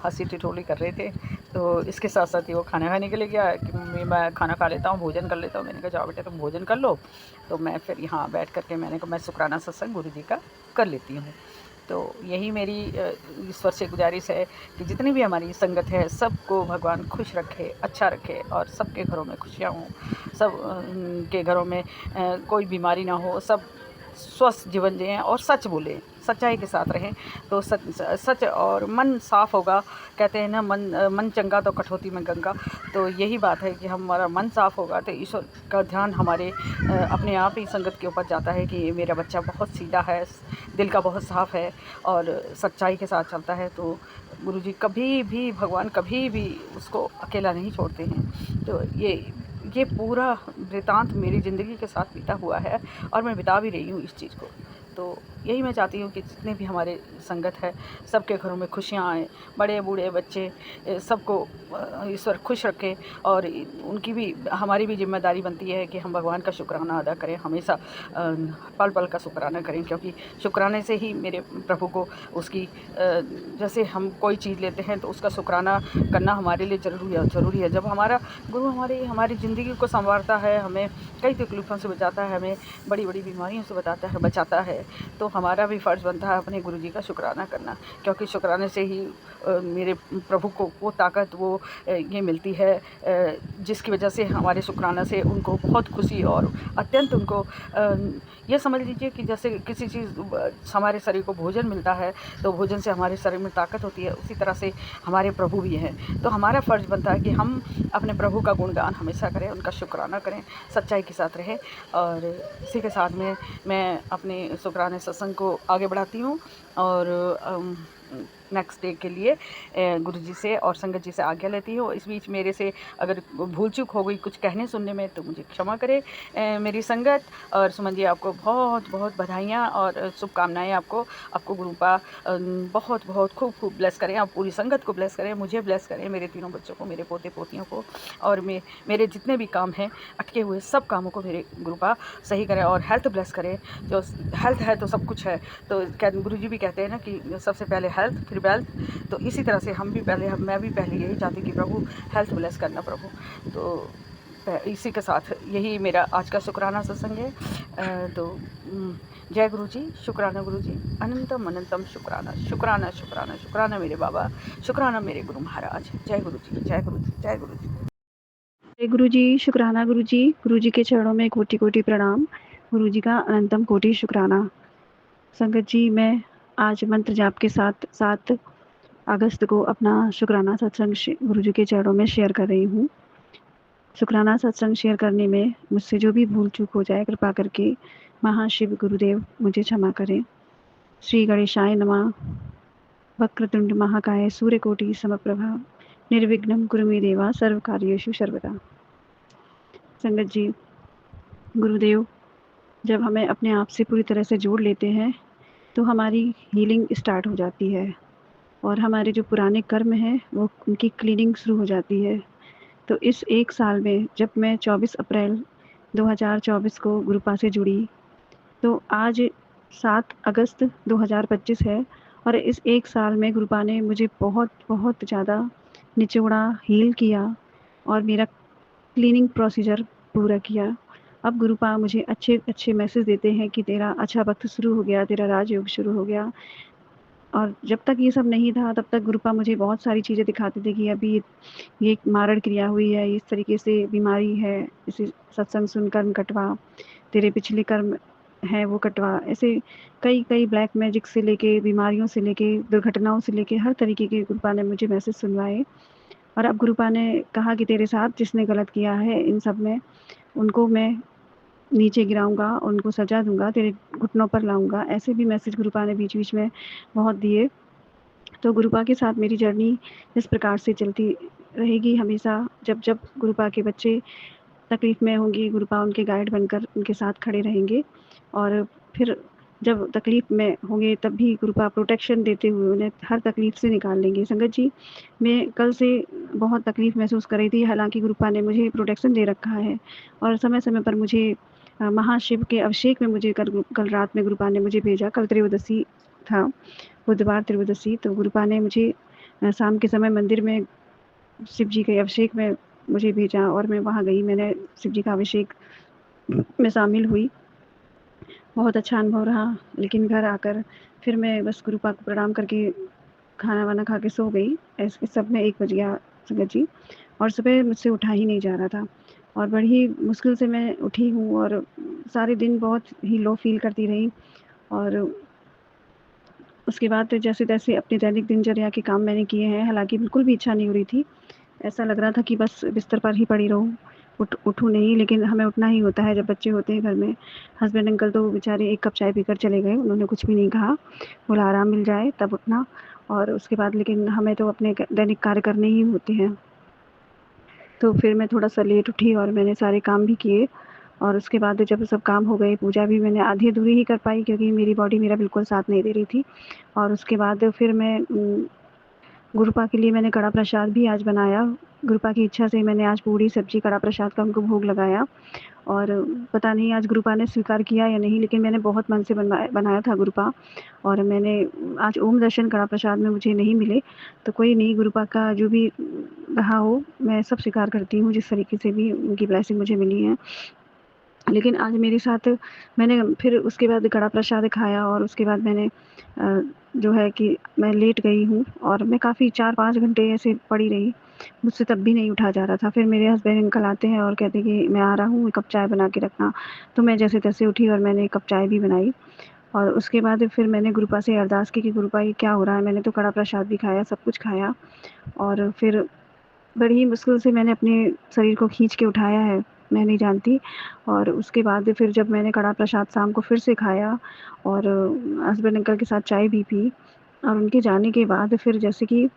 हंसी ठिठोली कर रहे थे। तो इसके साथ साथ ही वो खाना खाने के लिए गया कि मम्मी मैं खाना खा लेता हूँ, भोजन कर लेता हूँ। मैंने कहा जाओ बेटा तुम भोजन कर लो। तो मैं फिर यहाँ बैठ करके मैंने कहा मैं शुक्राना सत्संग गुरु जी का कर लेती हूँ। तो यही मेरी ईश्वर से गुजारिश है कि जितनी भी हमारी संगत है सबको भगवान खुश रखे, अच्छा रखे और सबके घरों में खुशियाँ हों, सब के घरों में कोई बीमारी ना हो, सब स्वस्थ जीवन जिएँ और सच बोलें, सच्चाई के साथ रहें तो सच और मन साफ होगा। कहते हैं ना, मन चंगा तो कठौती में गंगा। तो यही बात है कि हमारा मन साफ होगा तो ईश्वर का ध्यान हमारे अपने आप ही संगत के ऊपर जाता है कि ये मेरा बच्चा बहुत सीधा है, दिल का बहुत साफ है और सच्चाई के साथ चलता है। तो गुरुजी कभी भी, भगवान कभी भी उसको अकेला नहीं छोड़ते हैं। तो ये पूरा वृतांत मेरी ज़िंदगी के साथ बीता हुआ है और मैं बिता भी रही हूँ इस चीज़ को। तो यही मैं चाहती हूँ कि जितने भी हमारे संगत है सबके घरों में खुशियाँ आएँ, बड़े बूढ़े बच्चे सबको ईश्वर खुश रखे। और उनकी भी, हमारी भी जिम्मेदारी बनती है कि हम भगवान का शुक्राना अदा करें, हमेशा पल पल का शुक्राना करें, क्योंकि शुक्राने से ही मेरे प्रभु को उसकी जैसे हम कोई चीज़ लेते हैं तो उसका शुक्राना करना हमारे लिए ज़रूरी है। जब हमारा गुरु हमारी ज़िंदगी को संवारता है, हमें कई तकलीफ़ों से बचाता है, हमें बड़ी बड़ी बीमारियों से बचाता है, तो हमारा भी फ़र्ज़ बनता है अपने गुरुजी का शुक्राना करना, क्योंकि शुक्राने से ही मेरे प्रभु को वो ताकत, वो ये मिलती है जिसकी वजह से हमारे शुक्राना से उनको बहुत खुशी और अत्यंत उनको ये समझ लीजिए कि जैसे किसी चीज़ हमारे शरीर को भोजन मिलता है तो भोजन से हमारे शरीर में ताकत होती है, उसी तरह से हमारे प्रभु भी हैं। तो हमारा फ़र्ज़ बनता है कि हम अपने प्रभु का गुणगान हमेशा करें, उनका शुक्राना करें, सच्चाई के साथ रहें। और इसी के साथ में मैं अपने शुक्राने सत्संग को आगे बढ़ाती हूँ और नेक्स्ट डे के लिए गुरुजी से और संगत जी से आज्ञा लेती हूँ। इस बीच मेरे से अगर भूल चूक हो गई कुछ कहने सुनने में तो मुझे क्षमा करें मेरी संगत। और सुमन जी, आपको बहुत बहुत बधाइयाँ और शुभकामनाएँ। आपको गुरुपा बहुत बहुत खूब ब्लेस करें, आप पूरी संगत को ब्लेस करें, मुझे ब्लेस करें, मेरे तीनों बच्चों को, मेरे पोते पोतियों को, और मेरे जितने भी काम हैं अटके हुए सब कामों को मेरे गुरुपा सही करें और हेल्थ ब्लेस करें। जो हेल्थ है तो सब कुछ है। तो गुरुजी भी कहते हैं ना कि सबसे पहले हेल्थ फिर वेल्थ। तो इसी तरह से मैं भी पहले यही चाहती कि प्रभु हेल्थ ब्लेस करना प्रभु। तो इसी के साथ यही मेरा आज का शुक्राना सत्संग है। तो जय गुरु जी, शुक्राना गुरु जी, अनंतम अनंतम शुक्राना, शुक्राना शुक्राना शुक्राना मेरे बाबा, शुक्राना मेरे गुरु महाराज। जय गुरु जी, जय गुरु जी, जय गुरु जी। जय गुरु जी, शुक्राना गुरु जी के चरणों में कोटि कोटि प्रणाम। गुरु जी का अनंतम कोटि शुक्राना। संगत जी, मैं आज मंत्र जाप के साथ 7 अगस्त को अपना शुक्राना सत्संग गुरु जी के चरणों में शेयर कर रही हूँ। शुक्राना सत्संग शेयर करने में मुझसे जो भी भूल चूक हो जाए कृपा करके महाशिव गुरुदेव मुझे क्षमा करें। श्री गणेशाय नमः। वक्रतुंड महाकाय सूर्यकोटि समप्रभा निर्विघ्नं कुरु मे देवा सर्व कार्येषु सर्वदा। संगत जी, गुरुदेव जब हमें अपने आप से पूरी तरह से जोड़ लेते हैं तो हमारी हीलिंग स्टार्ट हो जाती है और हमारे जो पुराने कर्म हैं वो उनकी क्लीनिंग शुरू हो जाती है। तो इस 1 साल में जब मैं 24 अप्रैल 2024 को गुरुपा से जुड़ी तो आज 7 अगस्त 2025 है और इस 1 साल में गुरुपा ने मुझे बहुत बहुत ज़्यादा निचोड़ा, हील किया और मेरा क्लीनिंग प्रोसीजर पूरा किया। अब गुरुपा मुझे अच्छे मैसेज देते हैं कि तेरा अच्छा वक्त शुरू हो गया, तेरा राजयोग शुरू हो गया। और जब तक ये सब नहीं था तब तक गुरुपा मुझे बहुत सारी चीज़ें दिखाते थे कि अभी ये मारण क्रिया हुई है, इस तरीके से बीमारी है, इसे सत्संग सुन कर्म कटवा, तेरे पिछले कर्म हैं वो कटवा। ऐसे कई ब्लैक मैजिक से लेके, बीमारियों से लेके, दुर्घटनाओं से लेके हर तरीके के गुरुपा ने मुझे मैसेज सुनवाए। और अब गुरुपा ने कहा कि तेरे साथ जिसने गलत किया है इन सब में उनको मैं नीचे गिराऊंगा, उनको सजा दूंगा, तेरे घुटनों पर लाऊंगा। ऐसे भी मैसेज गुरुपा ने बीच बीच में बहुत दिए। तो गुरुपा के साथ मेरी जर्नी इस प्रकार से चलती रहेगी हमेशा। जब गुरुपा के बच्चे तकलीफ़ में होंगे, गुरुपा उनके गाइड बनकर उनके साथ खड़े रहेंगे और फिर जब तकलीफ़ में होंगे तब भी गुरुपा प्रोटेक्शन देते हुए उन्हें हर तकलीफ़ से निकाल लेंगे। संगत जी, मैं कल से बहुत तकलीफ़ महसूस कर रही थी, हालांकि गुरुपा ने मुझे प्रोटेक्शन दे रखा है और समय समय पर मुझे महाशिव के अभिषेक में मुझे कल रात में गुरुपा ने मुझे भेजा। कल त्रयोदशी था, बुधवार त्रयोदशी। तो गुरुपा ने मुझे शाम के समय मंदिर में शिव जी के अभिषेक में मुझे भेजा और मैं वहाँ गई। मैंने शिव जी का अभिषेक में शामिल हुई बहुत अच्छा अनुभव रहा। लेकिन घर आकर फिर मैं बस गुरुपा को प्रणाम करके खाना वाना खा के सो गई। इस सब में 1 बज गया संगत जी, और सुबह मुझसे उठा ही नहीं जा रहा था, और बड़ी ही मुश्किल से मैं उठी हूँ, और सारे दिन बहुत ही लो फ़ील करती रही। और उसके बाद जैसे-तैसे अपने दैनिक दिनचर्या के काम मैंने किए हैं, हालाँकि बिल्कुल भी इच्छा नहीं हो रही थी। ऐसा लग रहा था कि बस बिस्तर पर ही पड़ी रहूँ, उठूँ नहीं, लेकिन हमें उठना ही होता है जब बच्चे होते हैं घर में। हस्बैंड अंकल तो बेचारे 1 कप चाय पीकर चले गए, उन्होंने कुछ भी नहीं कहा, बोला आराम मिल जाए तब उठना। और उसके बाद लेकिन हमें तो अपने दैनिक कार्य करने ही होते हैं। तो फिर मैं थोड़ा-सा लेट उठी और मैंने सारे काम भी किए, और उसके बाद जब सब काम हो गए, पूजा भी मैंने आधी-अधूरी ही कर पाई क्योंकि मेरी बॉडी मेरा बिल्कुल साथ नहीं दे रही थी। और उसके बाद फिर मैं गुरुपा के लिए मैंने कड़ा प्रसाद भी आज बनाया। गुरुपा की इच्छा से मैंने आज पूड़ी, सब्ज़ी, कड़ा प्रसाद का उनको भोग लगाया, और पता नहीं आज गुरुपा ने स्वीकार किया या नहीं, लेकिन मैंने बहुत मन से बनाया था गुरुपा। और मैंने आज ओम दर्शन कड़ा प्रसाद में मुझे नहीं मिले, तो कोई नहीं, गुरुपा का जो भी रहा हो, मैं सब स्वीकार करती हूँ, जिस तरीके से भी उनकी ब्लेसिंग मुझे मिली है। लेकिन आज मेरे साथ मैंने फिर उसके बाद कड़ा प्रसाद खाया, और उसके बाद मैंने जो है कि मैं लेट गई हूँ, और मैं काफ़ी 4-5 घंटे ऐसे पड़ी रही। मुझसे तब भी नहीं उठा जा रहा था। फिर मेरे हस्बैंड अंकल आते हैं और कहते हैं कि मैं आ रहा हूँ, 1 कप चाय बना के रखना। तो मैं जैसे-तैसे उठी और मैंने 1 कप चाय भी बनाई, और उसके बाद फिर मैंने गुरुपा से अरदास की कि गुरुपा ये क्या हो रहा है? मैंने तो कड़ा प्रसाद भी खाया, सब कुछ खाया, और फिर बड़ी ही मुश्किल से मैंने अपने शरीर को खींच के उठाया है, मैं नहीं जानती। और उसके बाद फिर जब मैंने कड़ा प्रसाद शाम को फिर से खाया, और हस्बैंड अंकल के साथ चाय भी पी, और उनके जाने के बाद फिर जैसे कि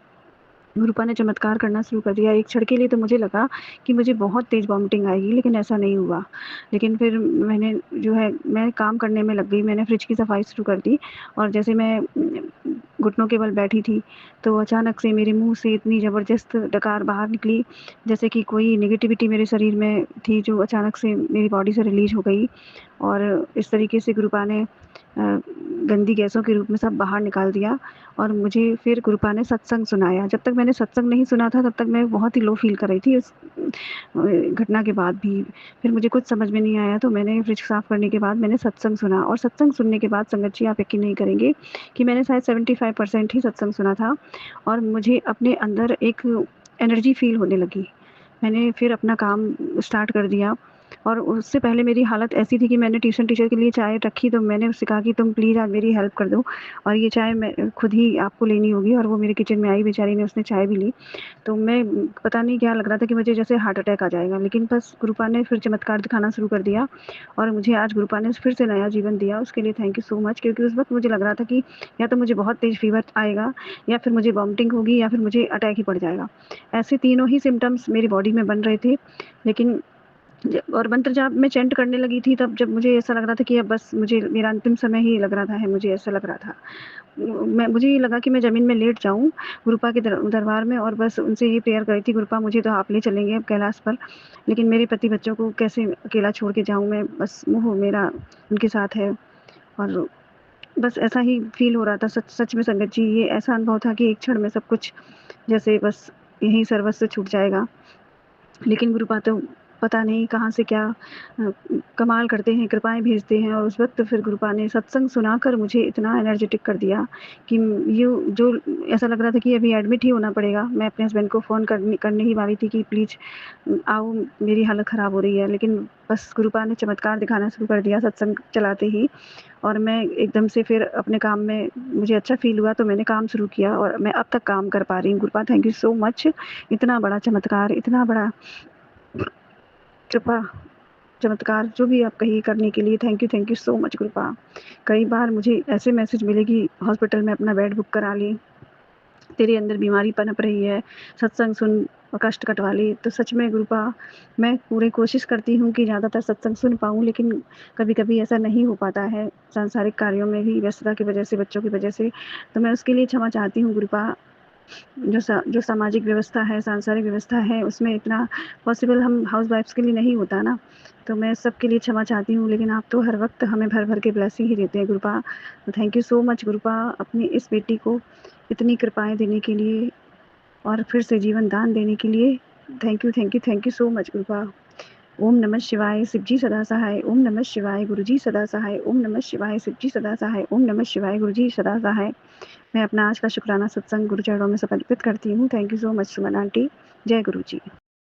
गुरुपा ने चमत्कार करना शुरू कर दिया। एक क्षण के लिए तो मुझे लगा कि मुझे बहुत तेज़ वॉमिटिंग आएगी, लेकिन ऐसा नहीं हुआ। लेकिन फिर मैंने जो है मैं काम करने में लग गई, मैंने फ्रिज की सफाई शुरू कर दी, और जैसे मैं घुटनों के बल बैठी थी, तो अचानक से मेरे मुँह से इतनी ज़बरदस्त डकार बाहर निकली, जैसे कि कोई नेगेटिविटी मेरे शरीर में थी जो अचानक से मेरी बॉडी से रिलीज़ हो गई। और इस तरीके से गुरुपा ने गंदी गैसों के रूप में सब बाहर निकाल दिया, और मुझे फिर गुरुपा ने सत्संग सुनाया। जब तक मैंने सत्संग नहीं सुना था, तब तक मैं बहुत ही लो फ़ील कर रही थी उस घटना के बाद भी। फिर मुझे कुछ समझ में नहीं आया, तो मैंने फ्रिज साफ़ करने के बाद मैंने सत्संग सुना, और सत्संग सुनने के बाद संगत जी आप यकीन नहीं करेंगे कि मैंने शायद 75% ही सत्संग सुना था, और मुझे अपने अंदर एक एनर्जी फ़ील होने लगी। मैंने फिर अपना काम स्टार्ट कर दिया, और उससे पहले मेरी हालत ऐसी थी कि मैंने ट्यूशन टीचर के लिए चाय रखी, तो मैंने उससे कहा कि तुम प्लीज़ आज मेरी हेल्प कर दो, और ये चाय मैं खुद ही आपको लेनी होगी। और वो मेरे किचन में आई बेचारी ने, उसने चाय भी ली। तो मैं पता नहीं क्या लग रहा था कि मुझे जैसे हार्ट अटैक आ जाएगा, लेकिन बस गुरुपा ने फिर चमत्कार दिखाना शुरू कर दिया, और मुझे आज गुरुपा ने फिर से नया जीवन दिया। उसके लिए थैंक यू सो मच, क्योंकि उस वक़्त मुझे लग रहा था कि या तो मुझे बहुत तेज़ फ़ीवर आएगा, या फिर मुझे वॉमिटिंग होगी, या फिर मुझे अटैक ही पड़ जाएगा। ऐसे तीनों ही सिम्पटम्स मेरी बॉडी में बन रहे थे। लेकिन और मंत्र जाप मैं चैंट करने लगी थी, तब जब मुझे ऐसा लग रहा था कि अब बस मुझे मेरा अंतिम समय ही लग रहा है, मुझे ऐसा लग रहा था। मुझे ये लगा कि मैं ज़मीन में लेट जाऊँ गुरुपा के दरबार में, और बस उनसे ये प्रेयर करी थी, गुरुपा मुझे तो आप ले चलेंगे अब कैलाश पर, लेकिन मेरे पति बच्चों को कैसे अकेला छोड़ के जाऊँ मैं, बस मोह मेरा उनके साथ है। और बस ऐसा ही फ़ील हो रहा था। सच में संगत जी, ये ऐसा अनुभव था कि एक क्षण में सब कुछ जैसे बस यहीं सर्वस्व छूट जाएगा। लेकिन गुरुपा तो पता नहीं कहाँ से क्या कमाल करते हैं, कृपाएँ भेजते हैं, और उस वक़्त फिर गुरुपा ने सत्संग सुनाकर मुझे इतना एनर्जेटिक कर दिया कि यूँ जो ऐसा लग रहा था कि अभी एडमिट ही होना पड़ेगा। मैं अपने हस्बैंड को फ़ोन करने ही वाली थी कि प्लीज़ आओ, मेरी हालत ख़राब हो रही है। लेकिन बस गुरुपा ने चमत्कार दिखाना शुरू कर दिया सत्संग चलाते ही, और मैं एकदम से फिर अपने काम में मुझे अच्छा फ़ील हुआ, तो मैंने काम शुरू किया, और मैं अब तक काम कर पा रही हूँ। गुरुपा थैंक यू सो मच, इतना बड़ा चमत्कार, इतना बड़ा कृपा, चमत्कार जो भी आप कहिए करने के लिए थैंक यू सो मच गुरुपा। कई बार मुझे ऐसे मैसेज मिले कि हॉस्पिटल में अपना बेड बुक करा ले, तेरे अंदर बीमारी पनप रही है, सत्संग सुन और कष्ट कटवा ले। तो सच में गुरुपा, मैं पूरी कोशिश करती हूँ कि ज़्यादातर सत्संग सुन पाऊँ, लेकिन कभी-कभी ऐसा नहीं हो पाता है, सांसारिक कार्यों में भी व्यस्तता की वजह से, बच्चों की वजह से। तो मैं उसके लिए क्षमा चाहती हूँ गुरुपा। जो सामाजिक व्यवस्था है, सांसारिक व्यवस्था है, उसमें इतना पॉसिबल हम हाउसवाइफ्स के लिए नहीं होता ना, तो मैं सबके लिए क्षमा चाहती हूँ। लेकिन आप तो हर वक्त हमें भर-भर के ब्लेसिंग ही देते हैं गुरुपा। तो थैंक यू सो मच गुरुपा, अपनी इस बेटी को इतनी कृपाएँ देने के लिए, और फिर से जीवन दान देने के लिए। Thank you so much गुरुपा। ओम नमः शिवाय शिवजी सदा सहाय। ओम नमः शिवाय गुरुजी सदा सहाय। ओम नमः शिवाय शिवजी सदा सहाय। ओम नमः शिवाय गुरुजी सदा सहाय। मैं अपना आज का शुक्राना सत्संग गुरु चरणों में समर्पित करती हूँ। Thank you so much Suman aunty. जय गुरु जी।